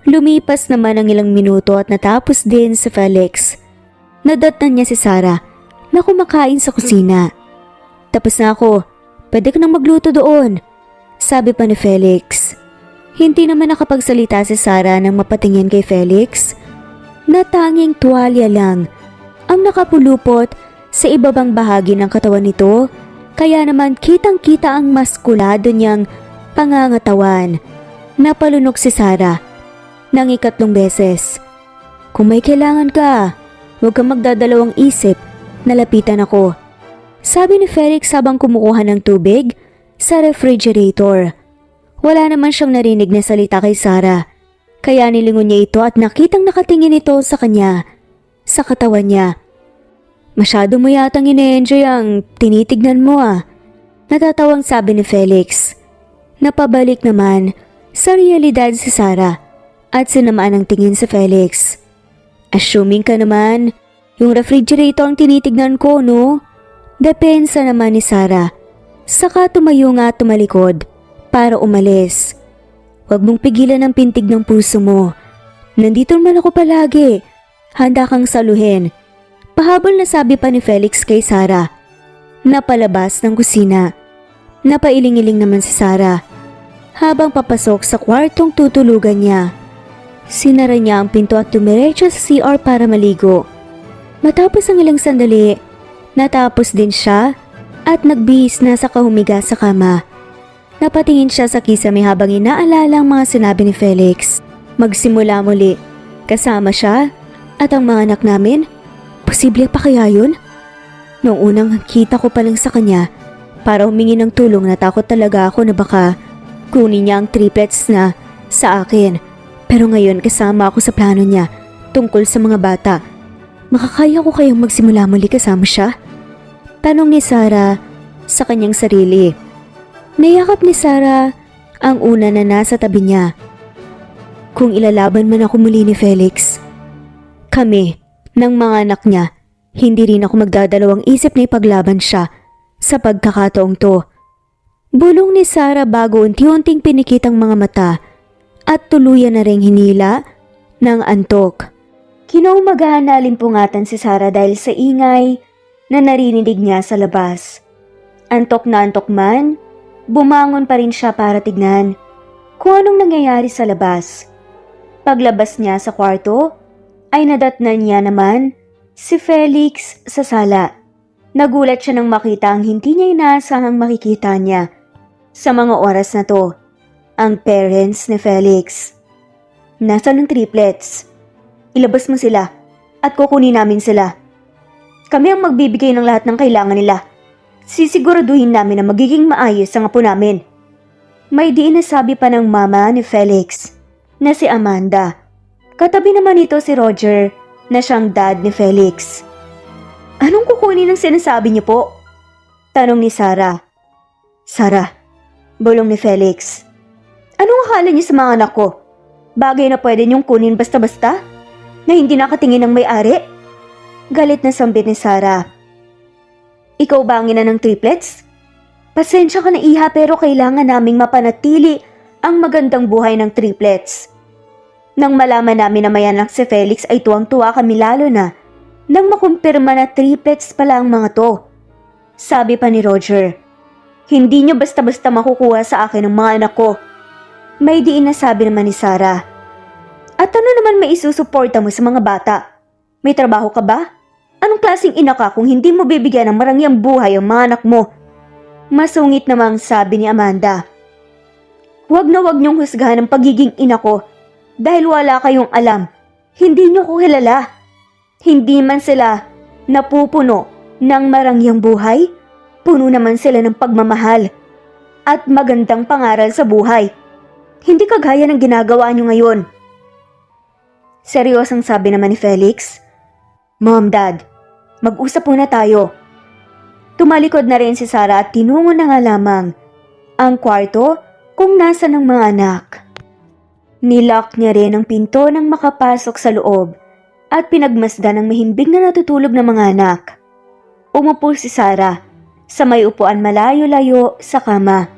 Lumipas naman ang ilang minuto at natapos din si Felix. Nadatnan niya si Sarah na kumakain sa kusina. Tapos na ako, pwede ka nang magluto doon, sabi pa ni Felix. Hindi naman nakapagsalita si Sarah nang mapatingin kay Felix na tanging tuwalya lang ang nakapulupot sa ibabang bahagi ng katawan nito Kaya naman kitang-kita ang maskulado niyang pangangatawan. Napalunok si Sarah ng ikatlong beses. Kung may kailangan ka, huwag kang magdadalawang isip, nalapitan ako. Sabi ni Felix habang kumukuha ng tubig sa refrigerator. Wala naman siyang narinig na salita kay Sarah, kaya nilingon niya ito at nakitang nakatingin ito sa kanya, sa katawan niya. Masyado mo yatang ine-enjoy ang tinitignan mo ah. Natatawang sabi ni Felix. Napabalik naman sa realidad si Sarah at sinamaan ang tingin sa Felix. Assuming ka naman, yung refrigerator ang tinitignan ko, no? Depensa naman ni Sarah. Saka tumayo nga at tumalikod para umalis. Huwag mong pigilan ang pintig ng puso mo. Nandito naman ako palagi. Handa kang saluhin. Pahabol na sabi pa ni Felix kay Sarah. Napalabas ng kusina. Napailing-iling naman si Sarah habang papasok sa kwartong tutulugan niya. Sinara niya ang pinto at dumiretso sa CR para maligo. Matapos ang ilang sandali, natapos din siya at nagbihis na sa kahumiga sa kama. Napatingin siya sa kisame habang inaalala ang mga sinabi ni Felix. Magsimula muli, kasama siya at ang mga anak namin. Posible pa kaya yun? Noong unang kita ko pa lang sa kanya, para humingi ng tulong, natakot talaga ako na baka kunin niya ang triplets na sa akin. Pero ngayon kasama ako sa plano niya tungkol sa mga bata. Makakaya ko kayang magsimula muli kasama siya? Tanong ni Sarah sa kanyang sarili. Nayakap ni Sarah ang una na nasa tabi niya. Kung ilalaban man ako muli ni Felix, kami, ng mga anak niya, hindi rin ako magdadalawang isip na ipaglaban siya sa pagkakataong to. Bulong ni Sarah bago unti-unting pinikit ang mga mata at tuluyan na ring hinila ng antok. Kinaumagahan na alimpungatan si Sarah dahil sa ingay na narinig niya sa labas. Antok na antok man, bumangon pa rin siya para tignan kung anong nangyayari sa labas. Paglabas niya sa kwarto, ay nadatnan niya naman si Felix sa sala. Nagulat siya nang makita ang hindi niya inaasahang makikita niya sa mga oras na to, ang parents ni Felix. Nasaan ang triplets? Ilabas mo sila at kukunin namin sila. Kami ang magbibigay ng lahat ng kailangan nila. Sisiguraduhin namin na magiging maayos ang apo namin. May diin na sabi pa ng mama ni Felix na si Amanda. Katabi naman ito si Roger na siyang dad ni Felix. Anong kukunin ng sinasabi niyo po? Tanong ni Sarah. Sarah, bulong ni Felix. Anong akala niyo sa mga anak ko? Bagay na pwede niyong kunin basta-basta? Na hindi nakatingin ng may-ari? Galit na sambit ni Sarah. Ikaw ba ang ina ng triplets? Pasensya ka na iha pero kailangan naming mapanatili ang magandang buhay ng triplets. Nang malaman namin na may anak si Felix ay tuwang-tuwa kami lalo na nang makumpirma na triplets pala ang mga to. Sabi pa ni Roger, hindi niyo basta-basta makukuha sa akin ang mga anak ko. May diin na sabi naman ni Sarah. At ano naman may isusuporta mo sa mga bata? May trabaho ka ba? Anong klaseng ina ka kung hindi mo bibigyan ng marangyang buhay ang mga anak mo? Masungit namang sabi ni Amanda. Huwag na huwag niyong husgahan ang pagiging ina ko dahil wala kayong alam. Hindi niyo ko kilala. Hindi man sila napupuno ng marangyang buhay, puno naman sila ng pagmamahal at magandang pangaral sa buhay. Hindi kagaya ng ginagawa niyo ngayon. Seryosang sabi naman ni Felix. Mom, Dad, mag-usap muna tayo. Tumalikod na rin si Sarah at tinungo na nga lamang ang kwarto kung nasa ng mga anak. Nilock niya rin ang pinto nang makapasok sa loob at pinagmasdan ang mahimbing na natutulog ng mga anak. Umupo si Sarah sa may upuan malayo-layo sa kama.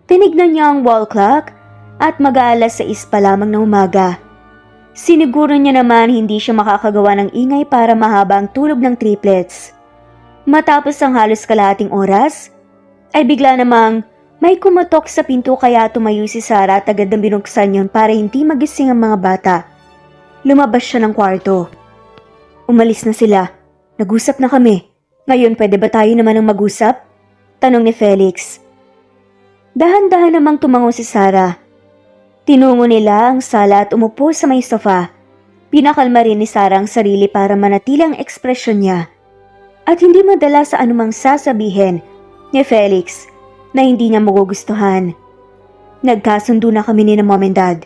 Tinignan niya ang wall clock at mag-aalas 6 pa lamang ng umaga. Siniguro niya naman hindi siya makakagawa ng ingay para mahaba ang tulog ng triplets. Matapos ang halos kalahating oras, ay bigla namang may kumatok sa pinto kaya tumayo si Sarah at agad na binuksan yun para hindi magising ang mga bata. Lumabas siya ng kwarto. Umalis na sila. Nag-usap na kami. Ngayon pwede ba tayo naman ang mag-usap? Tanong ni Felix. Dahan-dahan namang tumango si Sarah. Tinungo nila ang sala at umupo sa may sofa. Pinakalma rin ni Sarah ang sarili para manatili ang ekspresyon niya. At hindi madala sa anumang sasabihin ni Felix na hindi niya magugustuhan. Nagkasundo na kami ni na Mom and Dad.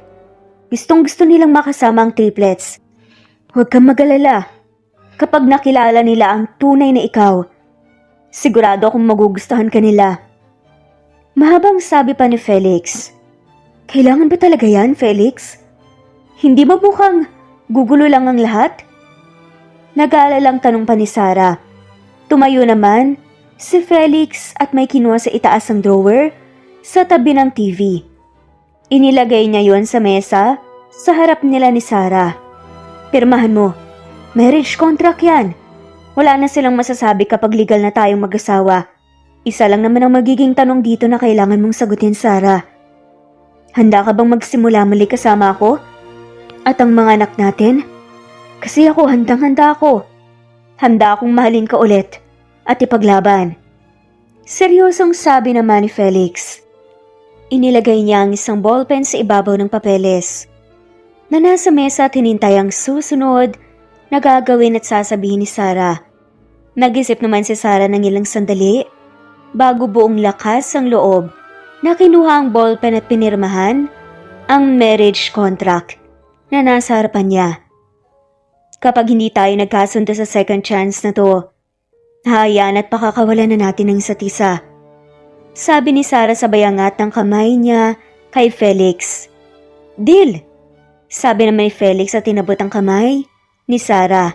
Gustong-gusto nilang makasama ang triplets. Huwag kang mag-alala. Kapag nakilala nila ang tunay na ikaw, sigurado akong magugustuhan ka nila. Mahabang sabi pa ni Felix. Kailangan ba talaga yan, Felix? Hindi ba mukhang gugulo lang ang lahat? Nag-aalalang tanong pa ni Sarah. Tumayo naman si Felix at may kinuha sa itaas ng drawer sa tabi ng TV. Inilagay niya yon sa mesa sa harap nila ni Sarah. Pirmahan mo. Marriage contract yan. Wala na silang masasabi kapag legal na tayong mag-asawa. Isa lang naman ang magiging tanong dito na kailangan mong sagutin, Sarah. Handa ka bang magsimula muli kasama ako? At ang mga anak natin? Kasi ako, handang-handa ako. Handa akong mahalin ka ulit at ipaglaban. Seryosong sabi naman ni Felix. Inilagay niya ang isang ballpen sa ibabaw ng papeles na nasa mesa at hinintay ang susunod na gagawin at sasabihin ni Sarah. Nag-isip naman si Sarah ng ilang sandali bago buong lakas ang loob na kinuha ang ballpen at pinirmahan ang marriage contract na nasa harapan niya. Kapag hindi tayo nagkasundo sa second chance na to, hayaan at pakakawalan na natin ng isa't isa. Sabi ni Sarah sabay angat ng kamay niya kay Felix. Deal! Sabi naman ni Felix at tinabot ang kamay ni Sarah.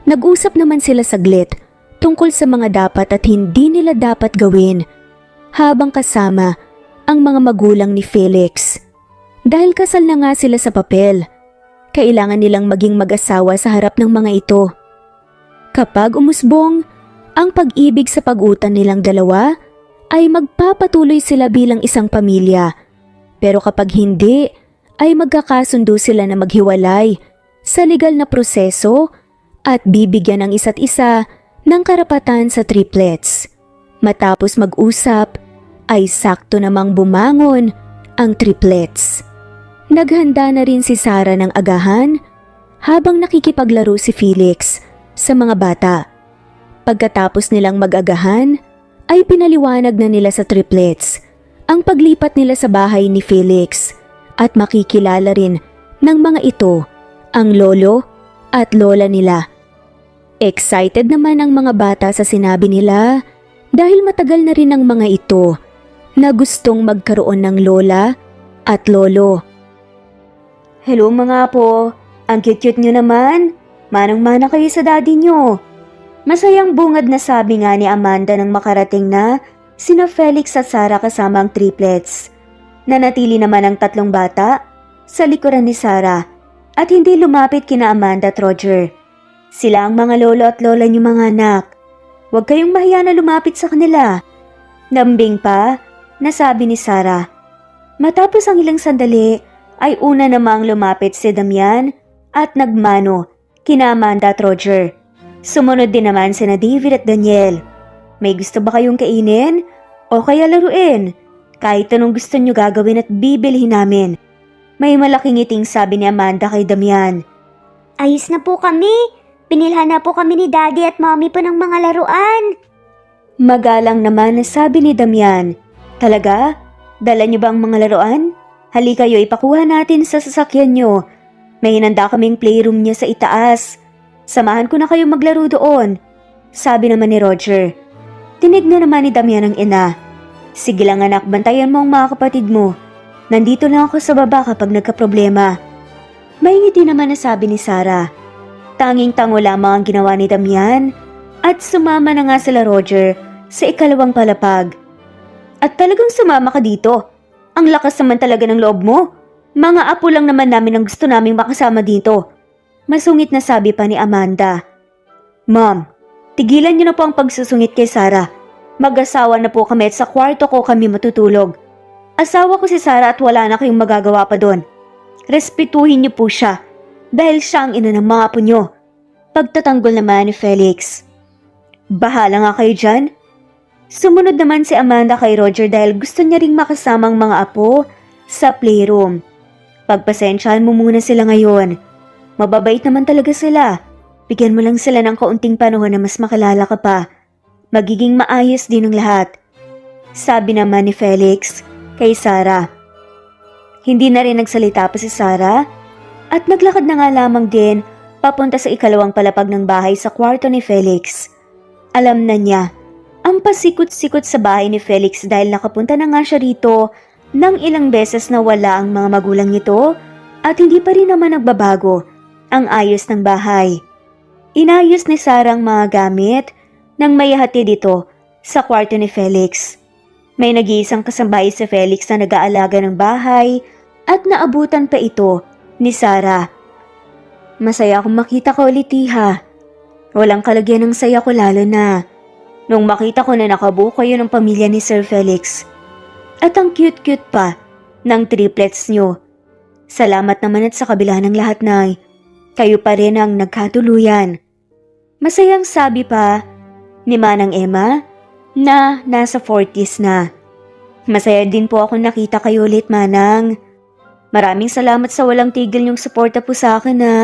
Nag-usap naman sila saglit tungkol sa mga dapat at hindi nila dapat gawin habang kasama ang mga magulang ni Felix. Dahil kasal na nga sila sa papel, kailangan nilang maging mag-asawa sa harap ng mga ito. Kapag umusbong ang pag-ibig sa pag-utan nilang dalawa, ay magpapatuloy sila bilang isang pamilya. Pero kapag hindi, ay magkakasundo sila na maghiwalay sa legal na proseso at bibigyan ng isa't isa ng karapatan sa triplets. Matapos mag-usap, ay sakto namang bumangon ang triplets. Naghanda na rin si Sarah ng agahan habang nakikipaglaro si Felix sa mga bata. Pagkatapos nilang mag-agahan, ay pinaliwanag na nila sa triplets ang paglipat nila sa bahay ni Felix at makikilala rin ng mga ito ang lolo at lola nila. Excited naman ang mga bata sa sinabi nila dahil matagal na rin ang mga ito na gustong magkaroon ng lola at lolo. Hello mga apo, ang cute-cute nyo naman. Manang-mana kayo sa daddy nyo. Masayang bungad na sabi nga ni Amanda nang makarating na sina Felix at Sarah kasama ang triplets. Nanatili naman ang tatlong bata sa likuran ni Sarah at hindi lumapit kina Amanda at Roger. Sila ang mga lolo at lola niyo mga anak. Huwag kayong mahiya na lumapit sa kanila. Lambing pa, nasabi ni Sarah. Matapos ang ilang sandali ay una namang lumapit si Damian at nagmano kina Amanda at Roger. Sumunod din naman sina David at Daniel. May gusto ba kayong kainin? O kaya laruin? Kahit anong gusto nyo gagawin at bibilhin namin. May malaking ngiting sabi ni Amanda kay Damian. Ayos na po kami. Pinilhan na po kami ni Daddy at Mommy po ng mga laruan. Magalang naman na sabi ni Damian. Talaga? Dala nyo ba ang mga laruan? Halika kayo, ipakuha natin sa sasakyan nyo. May hinanda kaming playroom niya sa itaas. Samahan ko na kayo maglaro doon. Sabi naman ni Roger. Tinignan naman ni Damian ang ina. Sige lang anak, bantayan mo ang mga kapatid mo. Nandito lang ako sa baba kapag nagkaproblema. May ngiti naman na sabi ni Sarah. Tanging tango lamang ang ginawa ni Damian at sumama na nga sila Roger sa ikalawang palapag. At talagang sumama ka dito. Ang lakas naman talaga ng loob mo. Mga apo lang naman namin ang gusto naming makasama dito. Masungit na sabi pa ni Amanda. Mom, tigilan niyo na po ang pagsusungit kay Sarah. Mag-asawa na po kami at sa kwarto ko kami matutulog. Asawa ko si Sarah at wala na kayong magagawa pa doon. Respetuhin niyo po siya dahil siya ang ina ng mga apo niyo. Pagtatanggol naman ni Felix. Bahala nga kayo dyan. Sumunod naman si Amanda kay Roger dahil gusto niya ring makasamang mga apo sa playroom. Pagpasensyahan mo muna sila ngayon. Mababait naman talaga sila. Bigyan mo lang sila ng kaunting panahon na mas makilala ka pa. Magiging maayos din ang lahat. Sabi naman ni Felix kay Sarah. Hindi na rin nagsalita pa si Sarah at naglakad na nga lamang din papunta sa ikalawang palapag ng bahay sa kwarto ni Felix. Alam na niya ang pasikot-sikot sa bahay ni Felix dahil nakapunta na nga siya rito nang ilang beses na wala ang mga magulang nito at hindi pa rin naman nagbabago ang ayos ng bahay. Inayos ni Sarah ang mga gamit nang may hatid dito sa kwarto ni Felix. May nag-iisang kasambahay si Felix na nag-aalaga ng bahay at naabutan pa ito ni Sarah. Masaya akong makita ka ulit, Iha. Walang kalagyan ng saya ko lalo na nung makita ko na nakabuo kayo ng pamilya ni Sir Felix. At ang cute-cute pa ng triplets nyo. Salamat naman at sa kabila ng lahat na kayo pa rin ang nagkatuluyan. Masayang sabi pa ni Manang Emma na nasa 40s na. Masaya din po ako nakita kayo ulit, Manang. Maraming salamat sa walang tigil niyong suporta po sa akin ha.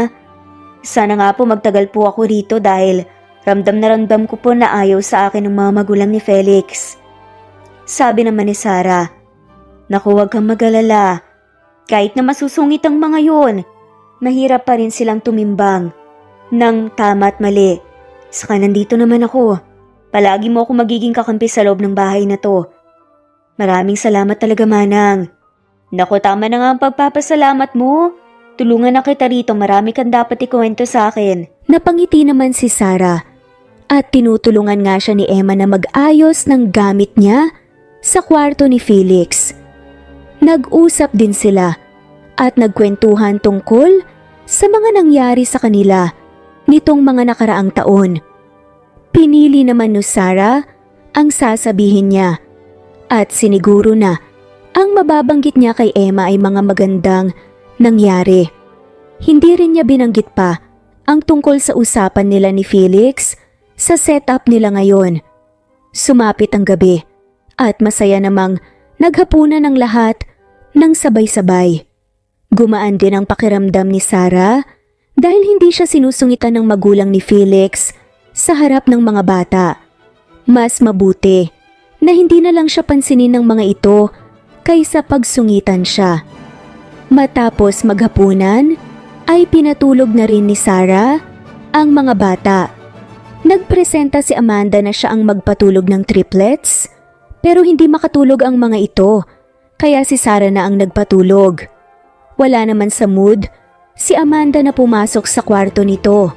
Sana nga po magtagal po ako rito dahil ramdam na ramdam ko po na ayaw sa akin ng mga magulang ni Felix. Sabi naman ni Sarah, naku, huwag kang mag-alala. Kahit na masusungit ang mga yon, mahirap pa rin silang tumimbang ng tama at mali. Saka nandito naman ako. Palagi mo ako magiging kakampi sa loob ng bahay na to. Maraming salamat talaga, Manang. Naku, tama na nga ang pagpapasalamat mo. Tulungan na kita rito, marami kang dapat ikuwento sa akin. Napangiti naman si Sarah at tinutulungan nga siya ni Emma na mag-ayos ng gamit niya sa kwarto ni Felix. Nag-usap din sila at nagkwentuhan tungkol sa mga nangyari sa kanila nitong mga nakaraang taon. Pinili naman ni Sarah ang sasabihin niya at siniguro na ang mababanggit niya kay Emma ay mga magandang nangyari. Hindi rin niya binanggit pa ang tungkol sa usapan nila ni Felix sa setup nila ngayon. Sumapit ang gabi at masaya namang naghapunan ng lahat ng sabay-sabay. Gumaan din ang pakiramdam ni Sarah dahil hindi siya sinusungitan ng magulang ni Felix sa harap ng mga bata. Mas mabuti na hindi na lang siya pansinin ng mga ito kaysa pagsungitan siya. Matapos maghapunan ay pinatulog na rin ni Sarah ang mga bata. Nagpresenta si Amanda na siya ang magpatulog ng triplets pero hindi makatulog ang mga ito kaya si Sarah na ang nagpatulog. Wala naman sa mood si Amanda na pumasok sa kwarto nito.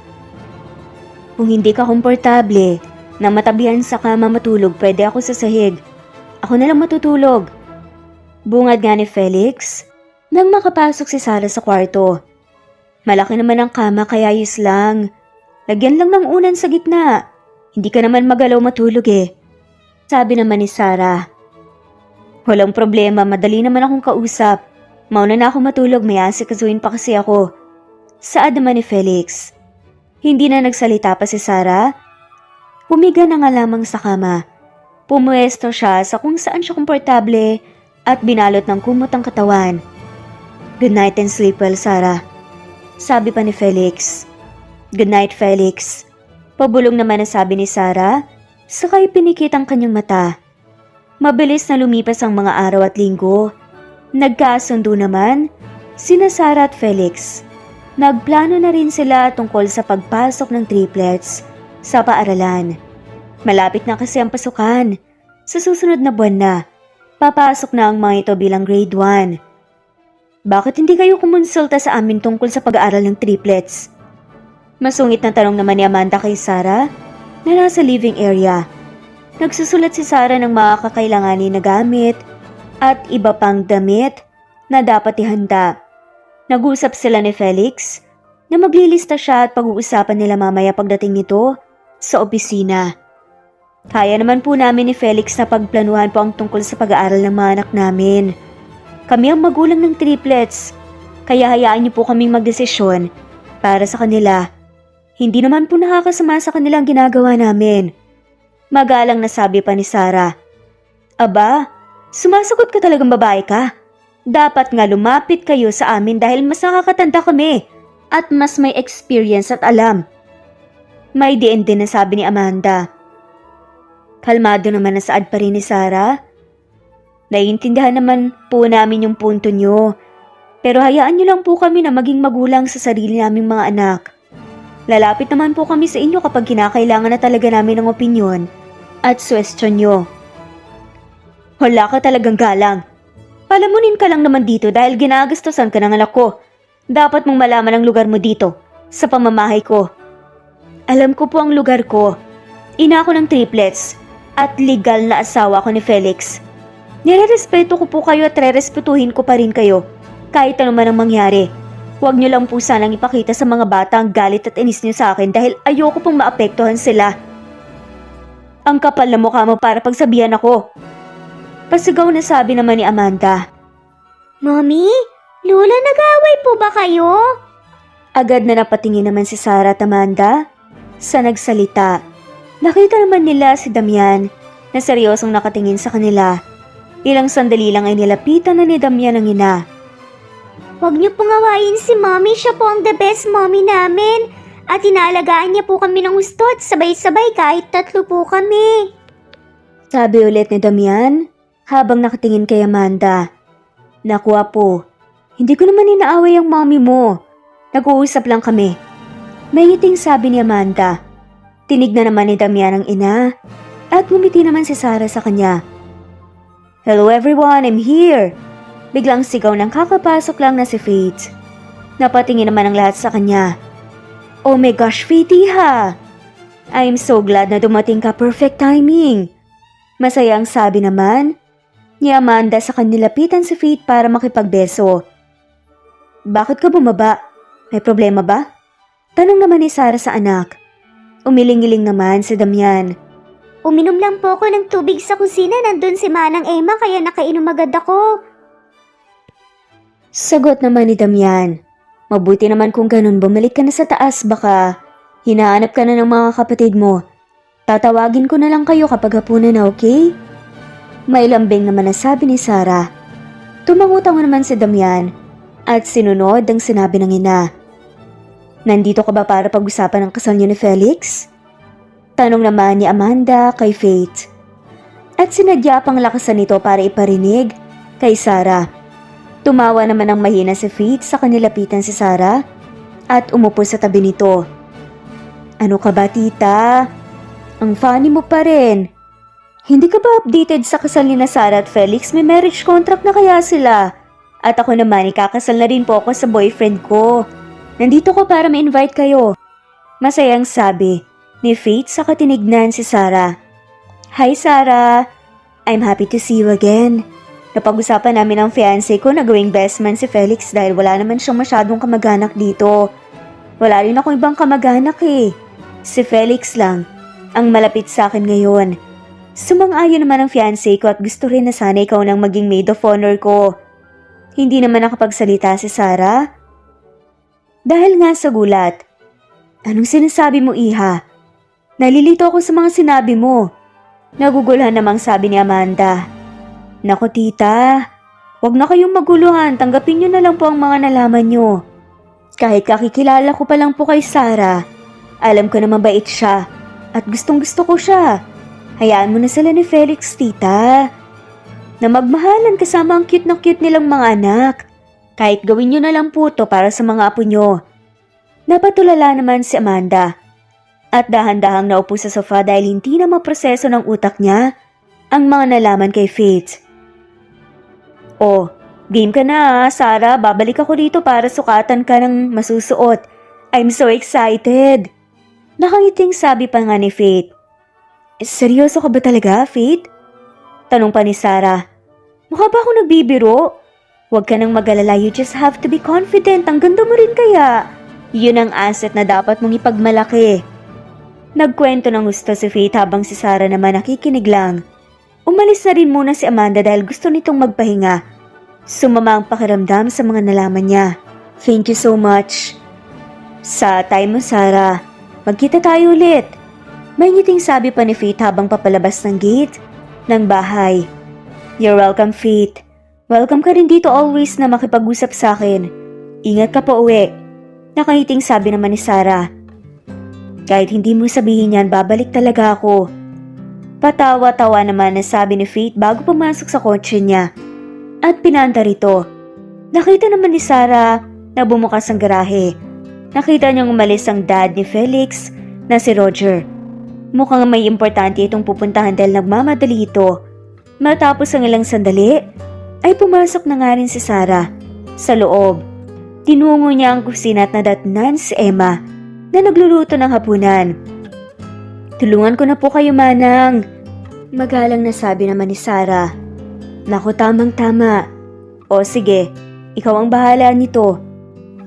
Kung hindi ka komportable na matabihan sa kama matulog, pwede ako sa sahig. Ako na lang matutulog. Bungad nga ni Felix nang makapasok si Sarah sa kwarto. Malaki naman ang kama kaya ayos lang. Lagyan lang ng unan sa gitna. Hindi ka naman magalaw matulog eh. Sabi naman ni Sarah. Walang problema, madali naman akong kausap. Mauna na ako matulog, may asikasuhin pa kasi ako. Saad naman ni Felix. Hindi na nagsalita pa si Sarah. Humiga na nga lamang sa kama. Pumuesto siya sa kung saan siya komportable at binalot ng kumot ang katawan. Good night and sleep well, Sarah. Sabi pa ni Felix. Good night, Felix. Pabulong naman ang sabi ni Sarah, sakay pinikit ang kanyang mata. Mabilis na lumipas ang mga araw at linggo. Nagkasundo naman sina Sarah at Felix. Nagplano na rin sila tungkol sa pagpasok ng triplets sa paaralan. Malapit na kasi ang pasukan. Sa susunod na buwan na, papasok na ang mga ito bilang grade 1. Bakit hindi kayo kumonsulta sa amin tungkol sa pag-aaral ng triplets? Masungit na tanong naman ni Amanda kay Sarah na nasa living area. Nagsusulat si Sarah ng mga kakailanganin na gamit at iba pang damit na dapat ihanda. Nag-usap sila ni Felix na maglilista siya at pag-uusapan nila mamaya pagdating nito sa opisina. Kaya naman po namin ni Felix na pagplanuhan po ang tungkol sa pag-aaral ng mga anak namin. Kami ang magulang ng triplets, kaya hayaan niyo po kaming magdesisyon para sa kanila. Hindi naman po nakakasama sa kanilang ginagawa namin. Magalang na sabi pa ni Sarah. Aba, sumasagot ka talagang babae ka. Dapat nga lumapit kayo sa amin dahil mas nakakatanda kami at mas may experience at alam. May diin din na sabi ni Amanda. Kalmado naman na saad pa rin ni Sarah. Naiintindihan naman po namin yung punto nyo. Pero hayaan nyo lang po kami na maging magulang sa sarili naming mga anak. Lalapit naman po kami sa inyo kapag kinakailangan na talaga namin ng opinyon at suwestyon nyo. Wala ka talagang galang. Palamunin ka lang naman dito dahil ginagastosan ka ng anak ko. Dapat mong malaman ang lugar mo dito, sa pamamahay ko. Alam ko po ang lugar ko. Ina ako ng triplets at legal na asawa ko ni Felix. Nirerespeto ko po kayo at rerespetuhin ko pa rin kayo kahit ano man ang mangyari. Huwag niyo lang po sanang ipakita sa mga bata ang galit at inis niyo sa akin dahil ayoko pong maapektuhan sila. Ang kapal na mukha mo para pagsabihan ako. Pasigaw na sabi naman ni Amanda. Mommy? Lola, nag-aaway po ba kayo? Agad na napatingin naman si Sarah at Amanda sa nagsalita. Nakita naman nila si Damian na seryosong nakatingin sa kanila. Ilang sandali lang ay nilapitan na ni Damian ang ina. Huwag niyo pong awayin si Mommy, siya po ang the best mommy namin. At inaalagaan niya po kami ng gusto at sabay-sabay kahit 3 po kami. Sabi ulit ni Damian habang nakatingin kay Amanda. Naku po, hindi ko naman inaaway ang mommy mo. Nag-uusap lang kami. May ngiting sabi ni Amanda. Tinignan naman ni Damian ang ina at ngumiti naman si Sarah sa kanya. Hello everyone, I'm here! Biglang sigaw ng kakapasok lang na si Faith. Napatingin naman ang lahat sa kanya. Oh my gosh, Faithiha! I'm so glad na dumating ka, perfect timing. Masayang sabi naman ni Amanda sa kanilapitan si Faith para makipagbeso. Bakit ka bumaba? May problema ba? Tanong naman ni Sarah sa anak. Umiling-iling naman si Damian. Uminom lang po ako ng tubig sa kusina, nandun si Manang Emma kaya nakainom agad ako. Sagot naman ni Damian. Mabuti naman kung ganun, bumalik ka na sa taas, baka hinahanap ka na ng mga kapatid mo. Tatawagin ko na lang kayo kapag hapunan na, okay? May lambing naman na sabi ni Sarah. Tumangutang naman si Damian at sinunod ang sinabi ng ina. Nandito ka ba para pag-usapan ang kasal niyo ni Felix? Tanong naman ni Amanda kay Faith. At sinadya pang lakasan nito para iparinig kay Sarah. Tumawa naman ng mahina si Faith sa kanilapitan si Sarah at umupo sa tabi nito. Ano ka ba, tita? Ang funny mo pa rin. Hindi ka ba updated sa kasal ni na Sarah at Felix? May marriage contract na kaya sila? At ako naman, ikakasal na rin po ako sa boyfriend ko. Nandito ko para ma-invite kayo. Masayang sabi ni Faith sa katinignan si Sarah. Hi Sarah! I'm happy to see you again. Napag-usapan namin ang fiancé ko na gawing best man si Felix dahil wala naman siyang masyadong kamag-anak dito. Wala rin akong ibang kamag-anak eh. Si Felix lang ang malapit sa akin ngayon. Sumang-ayon naman ang fiancé ko at gusto rin na sana ikaw nang maging maid of honor ko. Hindi naman nakapagsalita si Sarah. Dahil nga sa gulat. Anong sinasabi mo, Iha? Nalilito ako sa mga sinabi mo. Naguguluhan namang sabi ni Amanda. Nako tita, wag na kayong maguluhan, tanggapin nyo na lang po ang mga nalaman nyo. Kahit kakikilala ko pa lang po kay Sarah, alam ko na mabait siya at gustong gusto ko siya. Hayaan mo na sila ni Felix, tita. Na magmahalan kasama ang cute na cute nilang mga anak. Kahit gawin nyo na lang po to para sa mga apo nyo. Napatulala naman si Amanda. At dahan-dahang naupo sa sofa dahil hindi na maproseso ng utak niya ang mga nalaman kay Faith. Oh, game ka na Sarah. Babalik ako dito para sukatan ka ng masusuot. I'm so excited. Nakangiting sabi pa nga ni Faith. Seryoso ka ba talaga, Faith? Tanong pa ni Sarah. Mukha ba ako nagbibiro? Huwag ka nang mag-alala, you just have to be confident. Ang ganda mo rin kaya. Yun ang asset na dapat mong ipagmalaki. Nagkwento ng gusto si Faith habang si Sarah naman nakikinig lang. Umalis na rin muna si Amanda dahil gusto nitong magpahinga. Sumama ang pakiramdam sa mga nalaman niya. Thank you so much. Sa time mo, Sarah. Magkita tayo ulit. May ngiting sabi pa ni Faith habang papalabas ng gate ng bahay. You're welcome, Faith. Welcome ka rin dito always na makipag-usap sa akin. Ingat ka pa uwi. Nakangiting sabi naman ni Sarah. Kahit hindi mo sabihin yan, babalik talaga ako. Patawa-tawa naman na sabi ni Faith bago pumasok sa kotse niya. At pinaandar ito. Nakita naman ni Sarah na bumukas ang garahe. Nakita niyang umalis ang dad ni Felix na si Roger. Mukhang may importante itong pupuntahan dahil nagmamadali ito. Matapos ang ilang sandali, ay pumasok na nga rin si Sarah sa loob. Tinungo niya ang kusina at nadatnan si Emma na nagluluto ng hapunan. Tulungan ko na po kayo, Manang. Magalang na sabi naman ni Sarah. Naku, tamang-tama. O sige, ikaw ang bahala nito.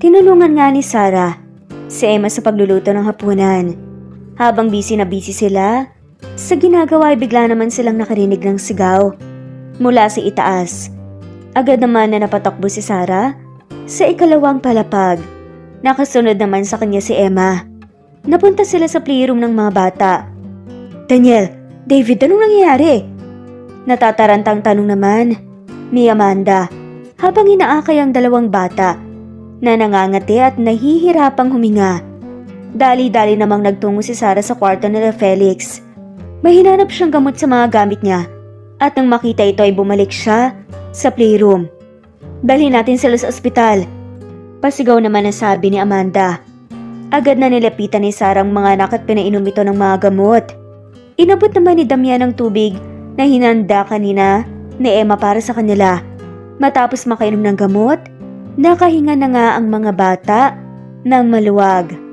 Tinulungan nga ni Sarah si Emma sa pagluluto ng hapunan. Habang busy na busy sila, sa ginagawa ay bigla naman silang nakarinig ng sigaw mula sa itaas. Agad naman na napatakbo si Sarah sa ikalawang palapag. Nakasunod naman sa kanya si Emma. Napunta sila sa playroom ng mga bata. Daniel, David, anong nangyayari? Natatarantang tanong naman ni Amanda habang inaakay ang dalawang bata na nangangati at nahihirapang huminga. Dali-dali namang nagtungo si Sarah sa kwarto nila Felix. May hinanap siyang gamot sa mga gamit niya at nang makita ito ay bumalik siya sa playroom. Dalhin natin sila sa ospital. Pasigaw naman ang sabi ni Amanda. Agad na nilapitan ni Sarah ang mga anak at pinainom ito ng mga gamot. Inabot naman ni Damian ang tubig na hinanda kanina ni Emma para sa kanila. Matapos makainom ng gamot, nakahinga na nga ang mga bata ng maluwag.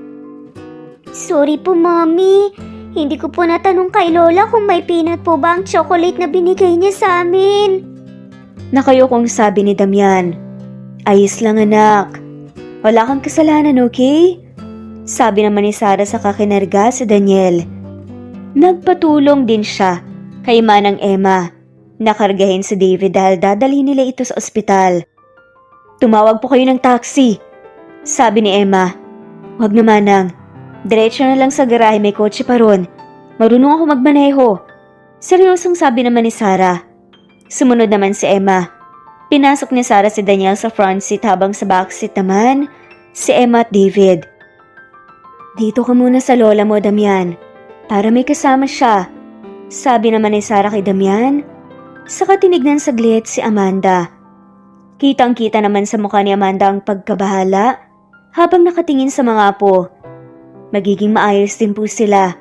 Sorry po, Mommy. Hindi ko po natanong kay Lola kung may peanut po ba ang chocolate na binigay niya sa amin. Nakayokong sabi ni Damian. Ayos lang, anak. Wala kang kasalanan, okay? Sabi naman ni Sarah sa kakinarga si Daniel. Nagpatulong din siya kay Manang Emma. Nakargahin si David dahil dadalhin nila ito sa ospital. Tumawag po kayo ng taxi, sabi ni Emma. Wag na, Manang. Diretso na lang sa garahe, may kotse pa ron. Marunong ako magmaneho. Seryosong sabi naman ni Sarah. Sumunod naman si Emma. Pinasok ni Sarah si Daniel sa front seat habang sa back seat naman si Emma at David. Dito ka muna sa lola mo, Damian, para may kasama siya, sabi naman ni Sarah kay Damian. Saka tinignan saglit si Amanda. Kitang-kita naman sa mukha ni Amanda ang pagkabahala habang nakatingin sa mga apo. Magiging maayos din po sila.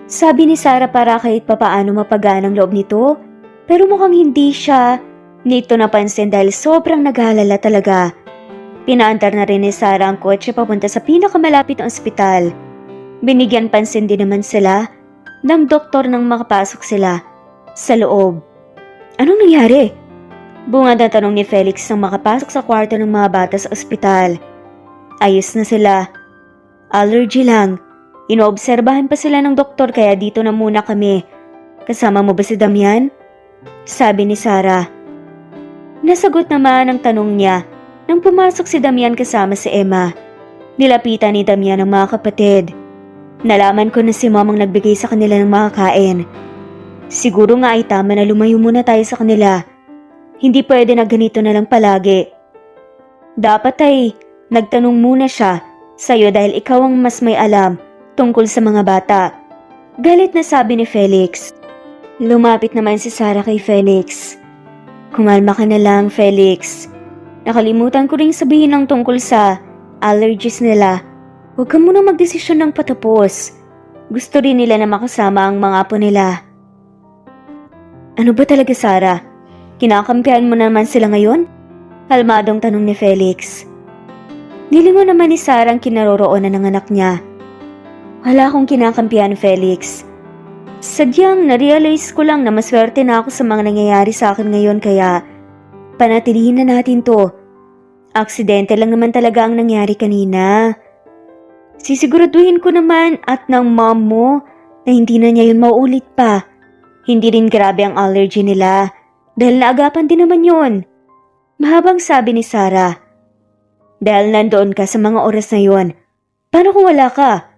Sabi ni Sarah para kahit papaano mapagaan ang loob nito, pero mukhang hindi siya nito napansin dahil sobrang nag-aalala talaga. Pinaandar na rin ni Sarah ang kotse papunta sa pinakamalapit na ospital. Binigyan pansin din naman sila ng doktor nang makapasok sila sa loob. Anong nangyari? Bungad ang tanong ni Felix nang makapasok sa kwarto ng mga bata sa ospital. Ayos na sila. Allergy lang. Inoobserbahan pa sila ng doktor kaya dito na muna kami. Kasama mo ba si Damian? Sabi ni Sarah. Nasagot naman ang tanong niya nang pumasok si Damian kasama si Emma. Nilapitan ni Damian ang mga kapatid. Nalaman ko na si Mom ang nagbigay sa kanila ng mga kain. Siguro nga ay tama na lumayo muna tayo sa kanila. Hindi pwede na ganito na lang palagi. Dapat ay nagtanong muna siya sa'yo dahil ikaw ang mas may alam tungkol sa mga bata. Galit na sabi ni Felix. Lumapit naman si Sarah kay Felix. Kumalma ka na lang, Felix. Nakalimutan ko ring sabihin ng tungkol sa allergies nila. Huwag ka muna magdesisyon ng patapos. Gusto rin nila na makasama ang mga apo nila. Ano ba talaga, Sarah? Kinakampihan mo naman sila ngayon? Kalmadong tanong ni Felix. Nilingon naman ni Sarah ang kinaroroonan ng anak niya. Wala akong kinakampihan, Felix. Sadyang na-realize ko lang na maswerte na ako sa mga nangyayari sa akin ngayon kaya panatilihin na natin to. Aksidente lang naman talaga ang nangyari kanina. Sisiguraduhin ko naman at ng mom mo na hindi na niya yun mauulit pa. Hindi rin grabe ang allergy nila dahil naagapan din naman yun. Mahabang sabi ni Sarah. Dahil nandoon ka sa mga oras na yun, paano kung wala ka?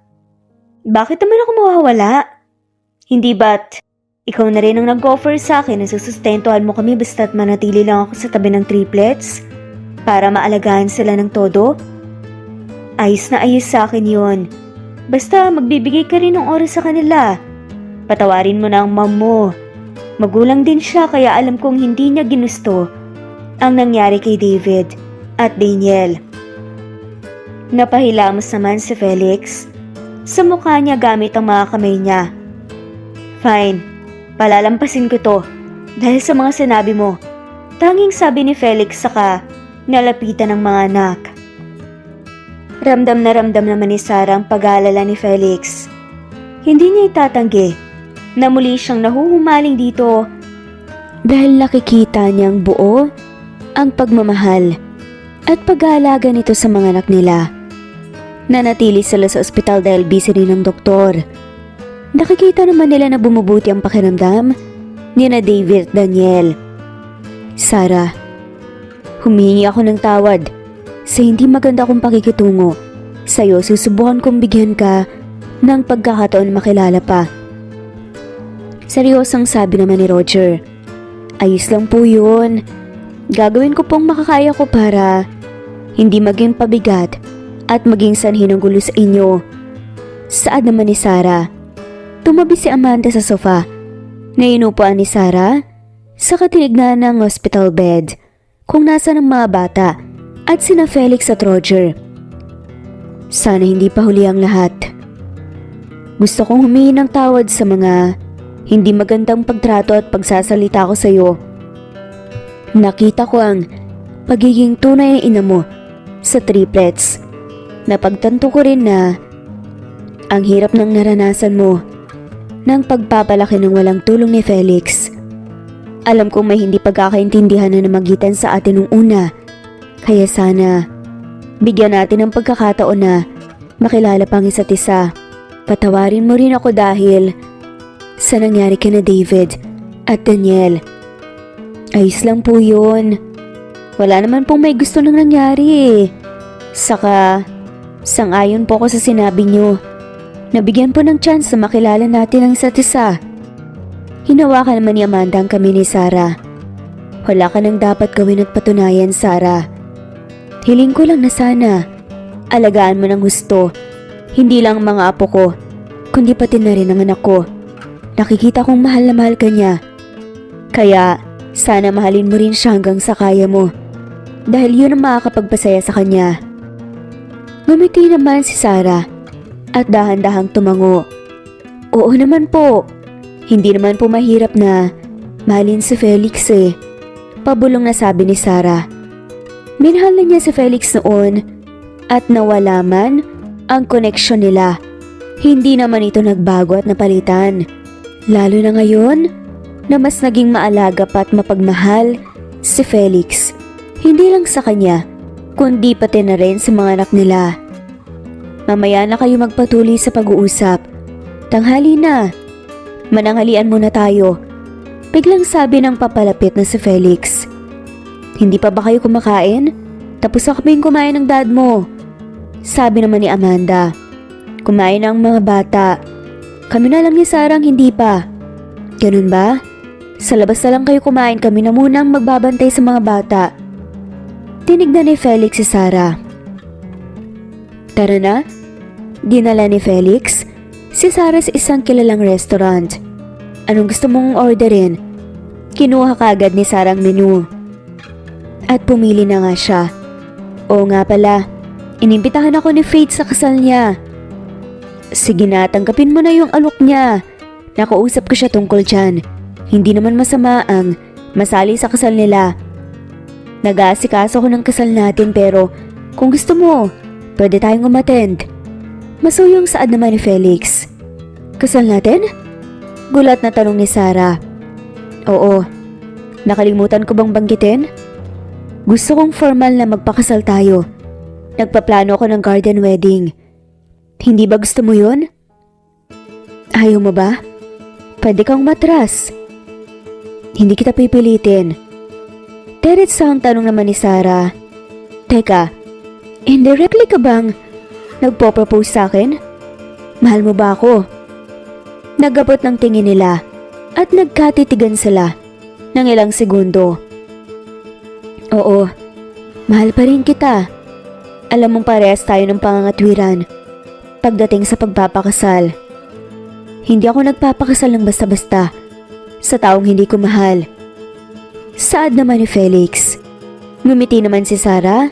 Bakit naman ako mawawala? Hindi ba't ikaw na rin ang nag-offer sa akin na susustentuhan mo kami basta't manatili lang ako sa tabi ng triplets para maalagaan sila ng todo? Ayos na ayos sa akin yun. Basta magbibigay ka rin ng oras sa kanila. Patawarin mo na ang mom mo. Magulang din siya kaya alam kong hindi niya ginusto ang nangyari kay David at Daniel. Napahilamos naman si Felix sa mukha niya gamit ang mga kamay niya. Fine, palalampasin ko to dahil sa mga sinabi mo. Tanging sabi ni Felix saka nalapitan ng mga anak. Ramdam naman ni Sarah ang pag-aalala ni Felix. Hindi niya itatanggi na muli siyang nahuhumaling dito dahil nakikita niyang buo ang pagmamahal at pag-aalaga nito sa mga anak nila. Nanatili sila sa ospital dahil busy rin ng doktor. Nakikita naman nila na bumubuti ang pakiramdam ni na David at Daniel. Sarah, humingi ako ng tawad sa hindi maganda kong pakikitungo. Sa'yo, susubukan kong bigyan ka ng pagkakataon makilala pa. Seryosong sabi naman ni Roger. Ayos lang po yun. Gagawin ko pong makakaya ko para hindi maging pabigat at maging sanhi ng gulo sa inyo. Saad naman ni Sarah. Tumabi si Amanda sa sofa na inupuan ni Sarah sa katinignan ng hospital bed kung nasa ng mga bata at sina Felix at Roger. Sana hindi pa huli ang lahat. Gusto kong humingi ng tawad sa mga hindi magandang pagtrato at pagsasalita ko sa iyo. Nakita ko ang pagiging tunay na ina mo sa triplets. Napagtanto ko rin na ang hirap ng naranasan mo ng pagpapalaki ng walang tulong ni Felix. Alam kong may hindi pagkakaintindihan na namagitan sa atin nung una. Kaya sana, bigyan natin ng pagkakataon na makilala pang isa't isa. Patawarin mo rin ako dahil sa nangyari kina David at Daniel. Ayos lang po yun. Wala naman pong may gusto nang nangyari eh. Saka, sang-ayon po ako sa sinabi niyo. Nabigyan po ng chance na makilala natin ang isa't isa. Hinawakan naman ni Amanda ang kami ni Sarah. Wala ka nang dapat gawin at patunayan, Sarah. Hiling ko lang na sana alagaan mo ng gusto, hindi lang ang mga apo ko, kundi pati na rin ang anak ko. Nakikita kong mahal na mahal ka niya. Kaya sana mahalin mo rin siya hanggang sa kaya mo, dahil yun ang makakapagpasaya sa kanya. Ngumiti naman si Sarah at dahan-dahang tumango. Oo naman po, hindi naman po mahirap na mahalin si Felix eh. Pabulong na sabi ni Sarah. Minahal na niya si Felix noon at nawala man ang koneksyon nila. Hindi naman ito nagbago at napalitan. Lalo na ngayon na mas naging maalaga pa at mapagmahal si Felix. Hindi lang sa kanya, kundi pati na rin sa mga anak nila. Mamaya na kayo magpatuloy sa pag-uusap. Tanghali na. Mananghalian muna tayo. Biglang sabi ng papalapit na si Felix. Hindi pa ba kayo kumakain? Tapos na kaming kumain ng dad mo. Sabi naman ni Amanda. Kumain ang mga bata. Kami na lang ni Sarah hindi pa. Ganun ba? Sa labas na lang kayo kumain, kami na munang magbabantay sa mga bata. Tinignan ni Felix si Sarah. Tara na. Dinala ni Felix si Sarah sa isang kilalang restaurant. Anong gusto mong orderin? Kinuha kaagad ni Sarah ang menu. At pumili na nga siya. Oo nga pala, inimbitahan ako ni Faith sa kasal niya. Sige na, tanggapin mo na yung alok niya. Nakausap ko siya tungkol dyan. Hindi naman masama ang masali sa kasal nila. Nag-aasikaso ko ng kasal natin pero kung gusto mo, pwede tayong umattend. Masuyong saad naman ni Felix. Kasal natin? Gulat na tanong ni Sarah. Oo. Nakalimutan ko bang banggitin? Gusto kong formal na magpakasal tayo. Nagpaplano ako ng garden wedding. Hindi ba gusto mo yun? Ayaw mo ba? Pwede kang matras. Hindi kita pipilitin. Diretso ang tanong naman ni Sarah. Teka, indirectly ka bang nagpo-propose sa akin? Mahal mo ba ako? Nagabot ng tingin nila at nagkatitigan sila ng ilang segundo. Oo, mahal pa rin kita. Alam mong parehas tayo ng pangangatwiran pagdating sa pagpapakasal. Hindi ako nagpapakasal ng basta-basta sa taong hindi ko mahal. Saad naman ni Felix. Ngumiti naman si Sarah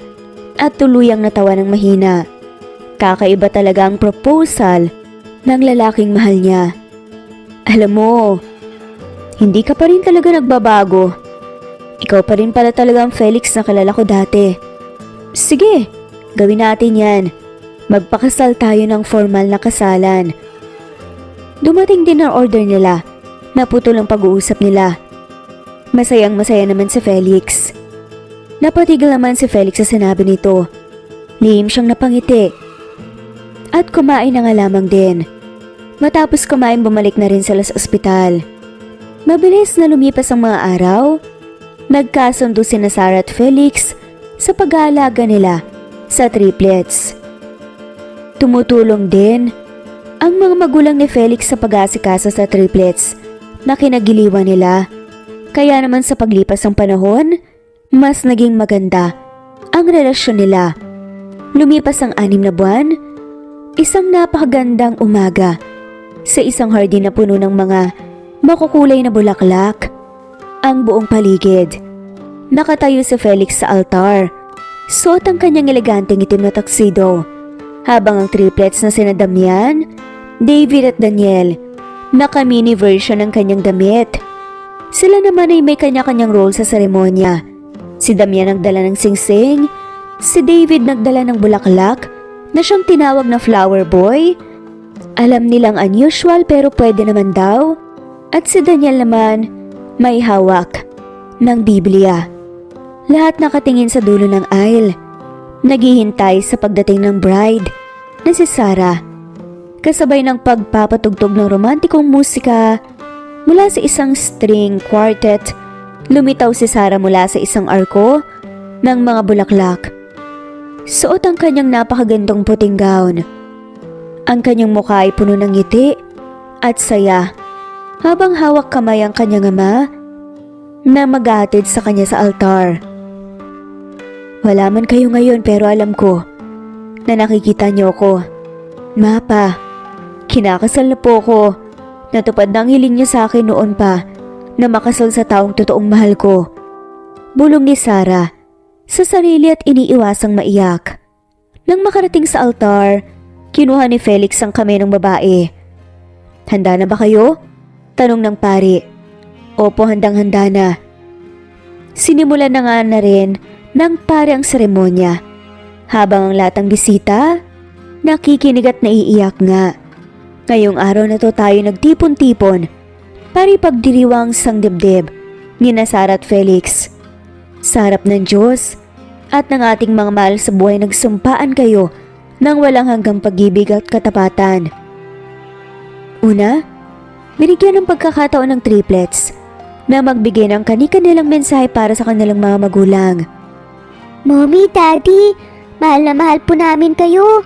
at tuluyang natawa ng mahina. Kakaiba talaga ang proposal ng lalaking mahal niya. Alam mo, hindi ka pa rin talaga nagbabago. Ikaw pa rin pala talaga ang Felix na kilala ko dati. Sige, gawin natin yan. Magpakasal tayo ng formal na kasalan. Dumating din ang order nila. Naputol ang pag-uusap nila. Masayang masaya naman si Felix. Napatigil naman si Felix sa sinabi nito. Lihim siyang napangiti. At kumain na nga lamang din. Matapos kumain bumalik na rin sila sa ospital. Mabilis na lumipas ang mga araw. Nagkasundo sina Sarah at Felix sa pag-aalaga nila sa triplets. Tumutulong din ang mga magulang ni Felix sa pag-aasikaso sa triplets na kinagiliwan nila. Kaya naman sa paglipas ng panahon, mas naging maganda ang relasyon nila. Lumipas ang 6 na buwan, isang napakagandang umaga sa isang hardin na puno ng mga makukulay na bulaklak ang buong paligid. Nakatayo si Felix sa altar, suot ang kanyang eleganteng itim na tuxedo, habang ang triplets na sina Damian, David at Daniel, naka-mini version ng kanyang damit. Sila naman ay may kanya-kanyang role sa seremonya. Si Damian nagdala ng singsing, si David nagdala ng bulaklak na siyang tinawag na flower boy. Alam nilang unusual pero pwede naman daw. At si Daniel naman may hawak ng Biblia. Lahat nakatingin sa dulo ng aisle, naghihintay sa pagdating ng bride na si Sarah. Kasabay ng pagpapatugtog ng romantikong musika mula sa isang string quartet, lumitaw si Sarah mula sa isang arko ng mga bulaklak. Suot ang kanyang napakagandong puting gown. Ang kanyang mukha ay puno ng ngiti at saya, habang hawak kamay ang kanyang ama na maghahatid sa kanya sa altar. Wala man kayo ngayon pero alam ko na nakikita niyo ko. Mapa, kinakasal na po ko. Natupad na ang hiling niya sa akin noon pa na makasal sa taong totoong mahal ko. Bulong ni Sarah sa sarili at iniiwasang maiyak. Nang makarating sa altar, kinuha ni Felix ang kamay ng babae. Handa na ba kayo? Tanong ng pari. Opo, handang-handa na. Sinimulan na nga na rin ng pari ang seremonya. Habang ang latang bisita, nakikinig at naiiyak nga. Ngayong araw na to tayo nagtipon-tipon para ipagdiriwang sang dibdib ni Sarah at Felix. Sa harap ng Diyos at ng ating mga mahal sa buhay nagsumpaan kayo ng walang hanggang pag-ibig at katapatan. Una, binigyan ng pagkakataon ng triplets na magbigay ng kani-kanilang mensahe para sa kanilang mga magulang. Mommy, Daddy, mahal na mahal po namin kayo.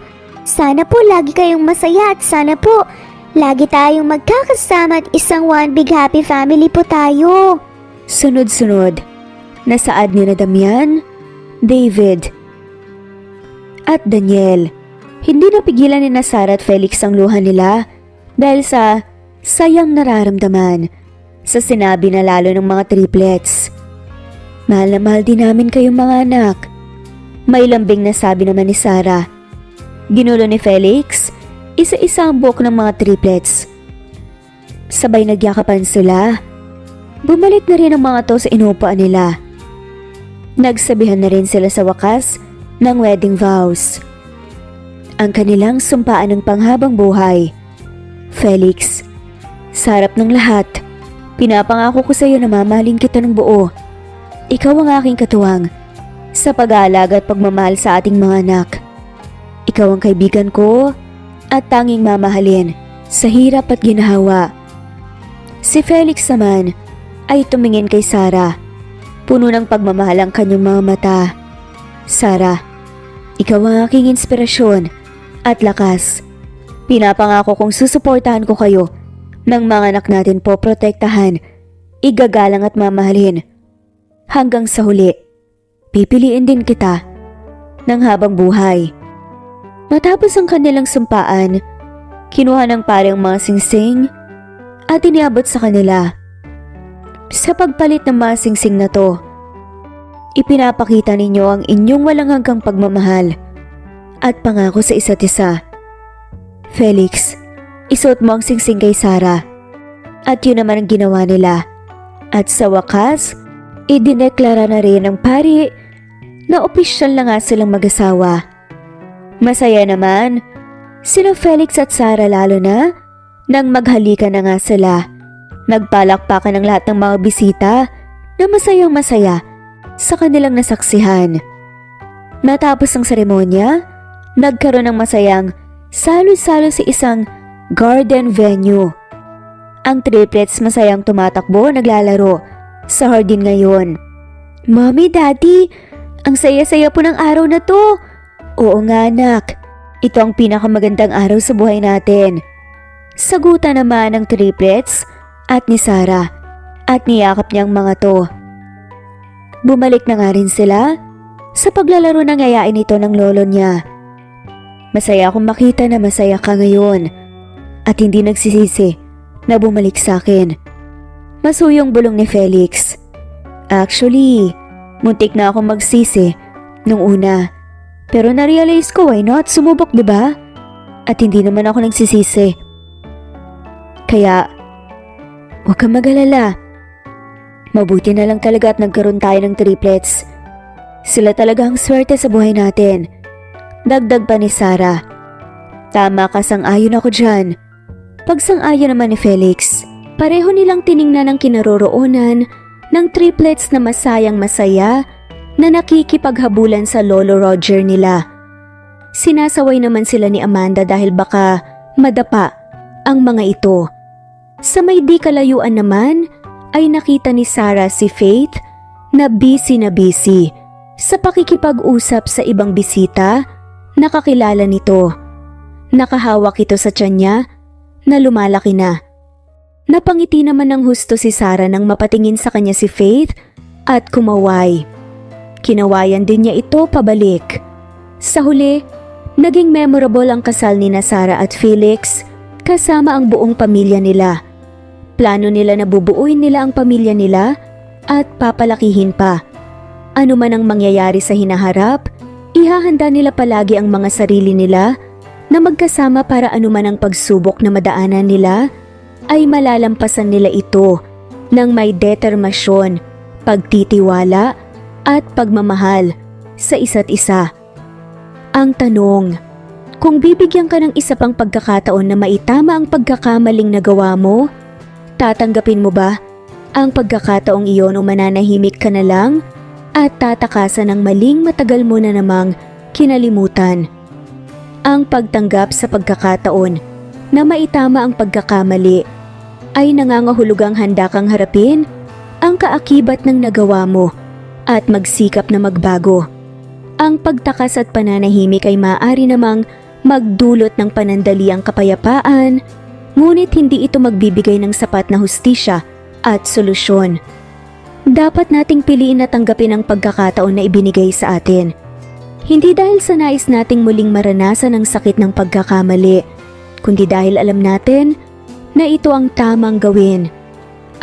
Sana po lagi kayong masaya at sana po lagi tayong magkakasama at isang one big happy family po tayo. Sunod-sunod, nasaad ni na Damian, David, at Daniel. Hindi napigilan ni Sarah at Felix ang luha nila dahil sa sayang nararamdaman sa sinabi na lalo ng mga triplets. Mahal na mahal din namin kayong mga anak. May lambing na sabi naman ni Sarah. Ginulo ni Felix, isa-isa ang buhok ng mga triplets. Sabay nagyakapan sila. Bumalik na rin ang mga to sa inuupuan nila. Nagsabihan na rin sila sa wakas ng wedding vows. Ang kanilang sumpaan ng panghabang buhay. Felix, sa harap ng lahat, pinapangako ko sa iyo na mamahalin kita ng buo. Ikaw ang aking katuwang sa pag-aalaga at pagmamahal sa ating mga anak. Ikaw ang kaibigan ko at tanging mamahalin sa hirap at ginhawa. Si Felix naman ay tumingin kay Sarah. Puno ng pagmamahal ang kanyang mga mata. Sarah, ikaw ang aking inspirasyon at lakas. Pinapangako kong susuportahan ko kayo ng mga anak natin po protektahan, igagalang at mamahalin. Hanggang sa huli, pipiliin din kita ng habang buhay. Matapos ang kanilang sumpaan, kinuha ng pare ang mga singsing at iniabot sa kanila. Sa pagpalit ng mga singsing na to, ipinapakita ninyo ang inyong walang hanggang pagmamahal at pangako sa isa't isa. Felix, isuot mo ang singsing kay Sarah. At yun naman ang ginawa nila. At sa wakas, idineklara na rin ng pari na opisyal na nga silang mag-asawa. Masaya naman, sila Felix at Sarah lalo na nang maghalikan na nga sila. Nagpalakpakan ng lahat ng mga bisita na masayang masaya sa kanilang nasaksihan. Matapos ang seremonya, nagkaroon ng masayang salo-salo sa isang garden venue. Ang triplets masayang tumatakbo, naglalaro sa hardin ngayon. Mommy, Daddy, ang saya-saya po ng araw na to. Oo nga anak, ito ang pinakamagandang araw sa buhay natin. Sagutan naman ng triplets at ni Sarah at niyakap niyang mga to. Bumalik na nga rin sila sa paglalaro ng yayain ito ng lolo niya. Masaya akong makita na masaya ka ngayon at hindi nagsisisi na bumalik sa akin. Masuyong bulong ni Felix. Actually, muntik na akong magsisi nung una. Pero na-realize ko, why not? Sumubok, diba? At hindi naman ako nagsisisi. Kaya, huwag kang mag-alala. Mabuti na lang talaga at nagkaroon tayo ng triplets. Sila talaga ang swerte sa buhay natin. Dagdag pa ni Sarah. Tama ka, sang-ayon ako dyan. Pagsang-ayon naman ni Felix, pareho nilang tiningnan ang kinaroroonan ng triplets na masayang masaya na nakikipaghabulan sa Lolo Roger nila. Sinasaway naman sila ni Amanda dahil baka madapa ang mga ito. Sa may di kalayuan naman ay nakita ni Sarah si Faith na busy sa pakikipag-usap sa ibang bisita na kakilala nito. Nakahawak ito sa tiyan niya na lumalaki na. Napangiti naman ng husto si Sarah nang mapatingin sa kanya si Faith at kumaway. Kinawayan din niya ito pabalik. Sa huli, naging memorable ang kasal ni Sarah at Felix kasama ang buong pamilya nila. Plano nila na bubuuin nila ang pamilya nila at papalakihin pa. Ano man ang mangyayari sa hinaharap, ihahanda nila palagi ang mga sarili nila na magkasama para anuman ang pagsubok na madaanan nila ay malalampasan nila ito ng may determasyon, pagtitiwala at pagmamahal sa isa't isa. Ang tanong, kung bibigyan ka ng isa pang pagkakataon na maitama ang pagkakamaling nagawa mo, tatanggapin mo ba ang pagkakataong iyon o mananahimik ka na lang at tatakasan ng maling matagal mo na namang kinalimutan? Ang pagtanggap sa pagkakataon na maitama ang pagkakamali ay nangangahulugang handa kang harapin ang kaakibat ng nagawa mo at magsikap na magbago. Ang pagtakas at pananahimik ay maaari namang magdulot ng panandaliang kapayapaan, ngunit hindi ito magbibigay ng sapat na hustisya at solusyon. Dapat nating piliin na tanggapin ang pagkakataon na ibinigay sa atin. Hindi dahil sa nais nating muling maranasan ang sakit ng pagkakamali, kundi dahil alam natin na ito ang tamang gawin.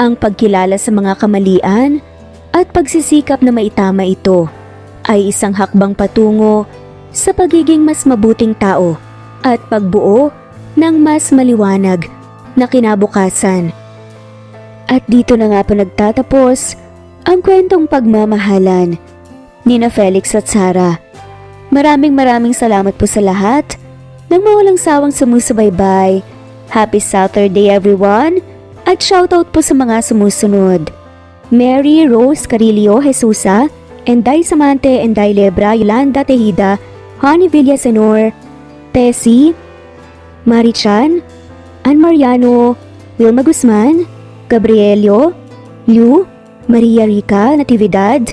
Ang pagkilala sa mga kamalian at pagsisikap na maitama ito ay isang hakbang patungo sa pagiging mas mabuting tao at pagbuo ng mas maliwanag na kinabukasan. At dito na nga po nagtatapos ang kwentong pagmamahalan ni Felix at Sarah. Maraming salamat po sa lahat ng mawalang sawang sumusubaybay. Happy Saturday everyone at shoutout po sa mga sumusunod. Mary Rose Carillo Jesusa, Enday Samante, Enday Lebra, Yolanda Tejida, Honey Villasenor, Tessie, Marichan, Ann Mariano, Wilma Guzman, Gabrielio, Liu, Maria Rica Natividad,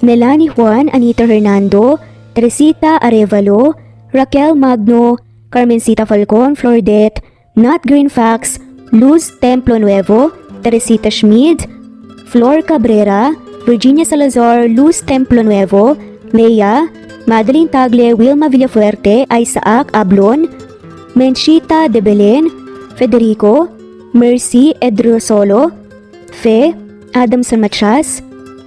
Melanie Juan, Anita Hernando, Teresita Arevalo, Raquel Magno, Carmencita Falcon, Flordet, Nat Green Fax, Luz Templo Nuevo, Teresita Schmid, Flor Cabrera, Virginia Salazar, Luz Templo Nuevo, Leia, Madeline Tagle, Wilma Villafuerte, Isaac Ablon, Menchita de Belen, Federico, Mercy Edrosolo, Fe, Adam San Machas,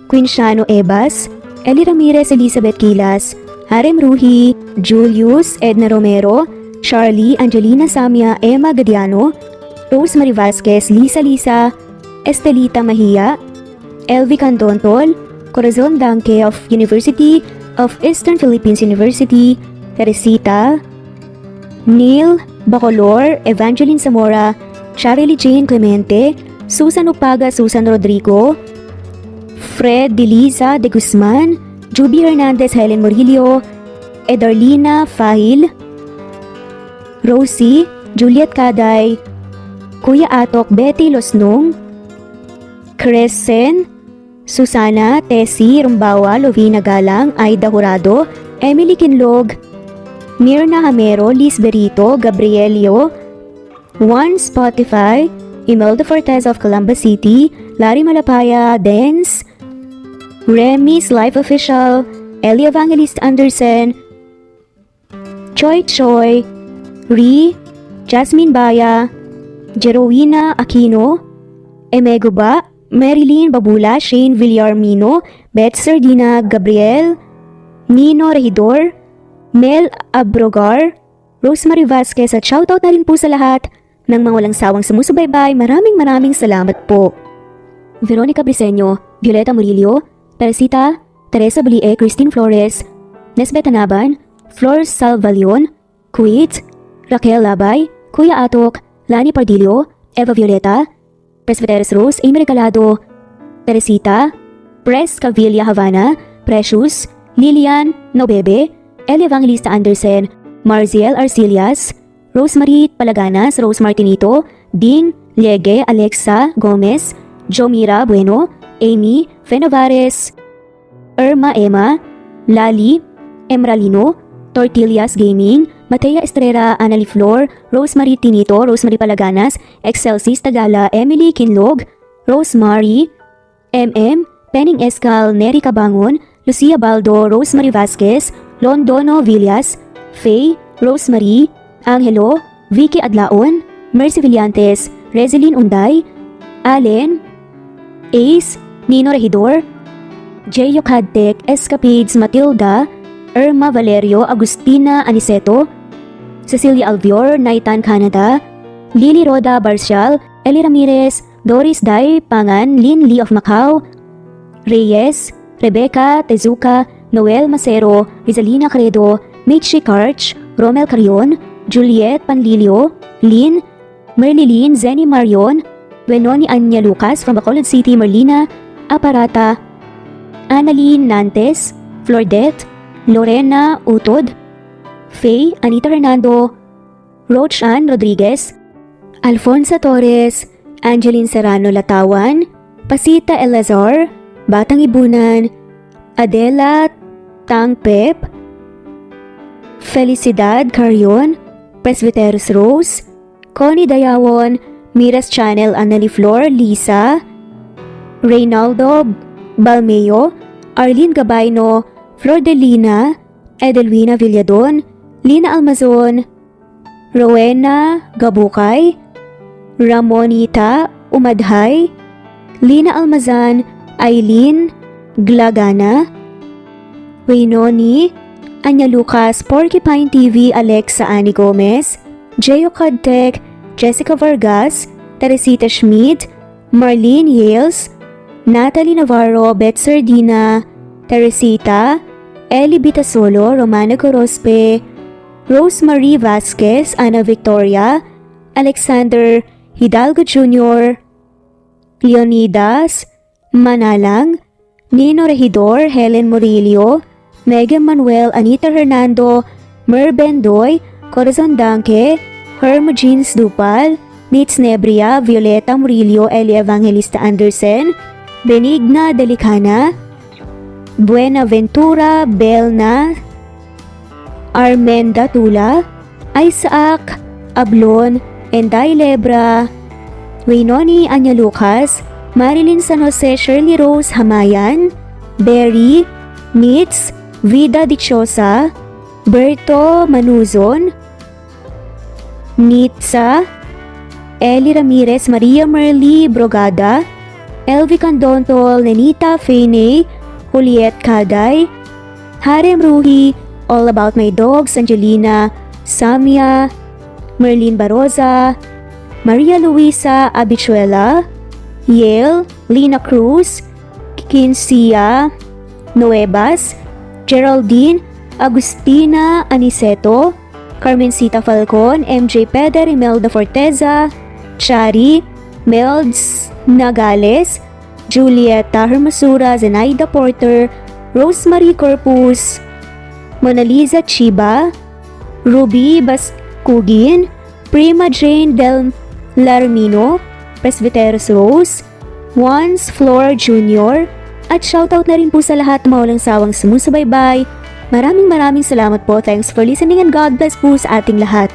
Quinciano Ebas, Eli Ramirez, Elizabeth Quilas, Harem Ruhi, Julius, Edna Romero, Charlie, Angelina Samia, Emma Gadiano, Rosemary Vasquez, Lisa, Estelita Mahia, Elvi Cantontol, Corazon Danke of University of Eastern Philippines University, Teresita, Neil Bacolor, Evangeline Zamora, Charlie Jane Clemente, Susan Upaga, Susan Rodrigo, Fred Deliza de Guzman, Juby Hernandez, Helen Murillo, Edarlina Fahil, Rosie, Juliet Caday, Kuya Atok, Betty Losnong, Crescen, Susana, Tessie, Rumbawa, Lovina Galang, Aida Jurado, Emily Kinlog, Mirna Hamero, Liz Berito, Gabrielio, Juan Spotify, Imelda Fortes of Columbus City, Larry Malapaya, Dance, Remy's Live Official, Ellie Evangelist Anderson, Choi, Ri, Jasmine Baya, Jerowina Aquino, Emego Ba, Marilyn Babula, Shane Villarmino, Beth Sardina, Gabriel, Nino Regidor, Mel Abrogar, Rosemary Vasquez at shoutout na rin po sa lahat ng mga walang sawang sumusubaybay. Maraming salamat po. Veronica Briseño, Violeta Murillo, Teresita, Teresa Bulie, Christine Flores, Nesbeth Anaban, Flor Salvalion, Kuwait, Raquel Labay, Kuya Atok, Lani Pardillo, Eva Violeta, Presbyteros Rose, Amy Regalado, Teresita, Pres Cavilla Havana, Precious, Lilian Nobebe, Eli Evangelista Anderson, Marziel Arcilias, Rosemary Palaganas, Rose Martinito, Ding Liege, Alexa Gomez, Jomira Bueno, Amy Fenavares, Irma Emma, Lali Emralino, Tortillas Gaming, Matea Estrera, Annalie Flor, Rosemary Tinito, Rosemary Palaganas, Excelsis Tagala, Emily Kinlog, Rosemary, Penning Escal, Neri Cabangon, Lucia Baldo, Rosemary Vasquez, Londono Villas, Faye, Rosemary, Angelo, Vicky Adlaon, Mercy Villantes, Rezeline Unday, Allen, Ace, Nino Regidor, Jeyo Cadtec, Escapades, Matilda, Irma Valerio, Agustina Aniceto, Cecilia Alvior, Naitan Canada, Lily Roda Barcial, Eli Ramirez, Doris Day Pangan, Lynn Lee of Macau, Reyes, Rebecca Tezuka, Noel Macero, Rizalina Credo, Mitchie Karch, Romel Carion, Juliet Panlilio, Lynn, Merlilyn Zenny Marion, Wenoni Anya Lucas from Bacolod City, Merlina Aparata, Annalyn Nantes, Flordet, Lorena Utod, Faye, Anita Hernando, Rochan Rodriguez, Alfonso Torres, Angeline Serrano Latawan, Pasita Elazar, Batang Ibunan, Adela Tangpep, Felicidad Carion, Presbyteros Rose, Connie Dayawon, Miras Channel, Annalie Flor, Lisa, Reynaldo Balmeo, Arlene Gabayno, Flor de Lina, Edelwina Villadon, Lina Almazon, Rowena Gabukay, Ramonita Umadhay, Lina Almazan, Aileen Glagana, Waynoni, Anya Lucas, Porcupine TV, Alexa Ani Gomez, Jeyo Cadtec, Jessica Vargas, Teresita Schmid, Marlene Yales, Natalie Navarro, Beth Sardina, Teresita, Eli Bitasolo, Romana Corospe, Rosemary Vasquez, Ana Victoria, Alexander Hidalgo Jr., Leonidas Manalang, Nino Regidor, Helen Murillo, Megan Manuel, Anita Hernando, Mer Bendoy, Corazon Danke, Hermogenes Dupal, Nitz Nebria, Violeta Murillo, Eli Evangelista Anderson, Benigna Delicana, Buenaventura Belna, Armenda Tula, Isaac, Ablon, Enday Lebra, Waynoni Anya Lucas, Marilyn San Jose, Shirley Rose Hamayan, Berry, Mitz, Vida Dichosa, Berto Manuzon, Nitza, Eli Ramirez, Maria Merly Brogada, Elvi Candontol, Nenita Fene, Juliet Kaday, Harem Ruhi, All About My Dogs, Angelina, Samia, Merlin Baroza, Maria Luisa Abichuela, Yale, Lina Cruz, Kincia Nuevas, Geraldine, Agustina Aniceto, Carmencita Falcon, MJ Peder, Imelda Forteza, Chari, Melds Nagales, Julieta Hermosura, Zenaida Porter, Rosemary Corpus, Mona Lisa Chiba, Ruby Bascugin, Prima Jane Del Larmino, Presbyteros Rose, Once Flor Jr., at shoutout na rin po sa lahat na walang sawang sumusubaybay. Maraming salamat po. Thanks for listening and God bless po sa ating lahat.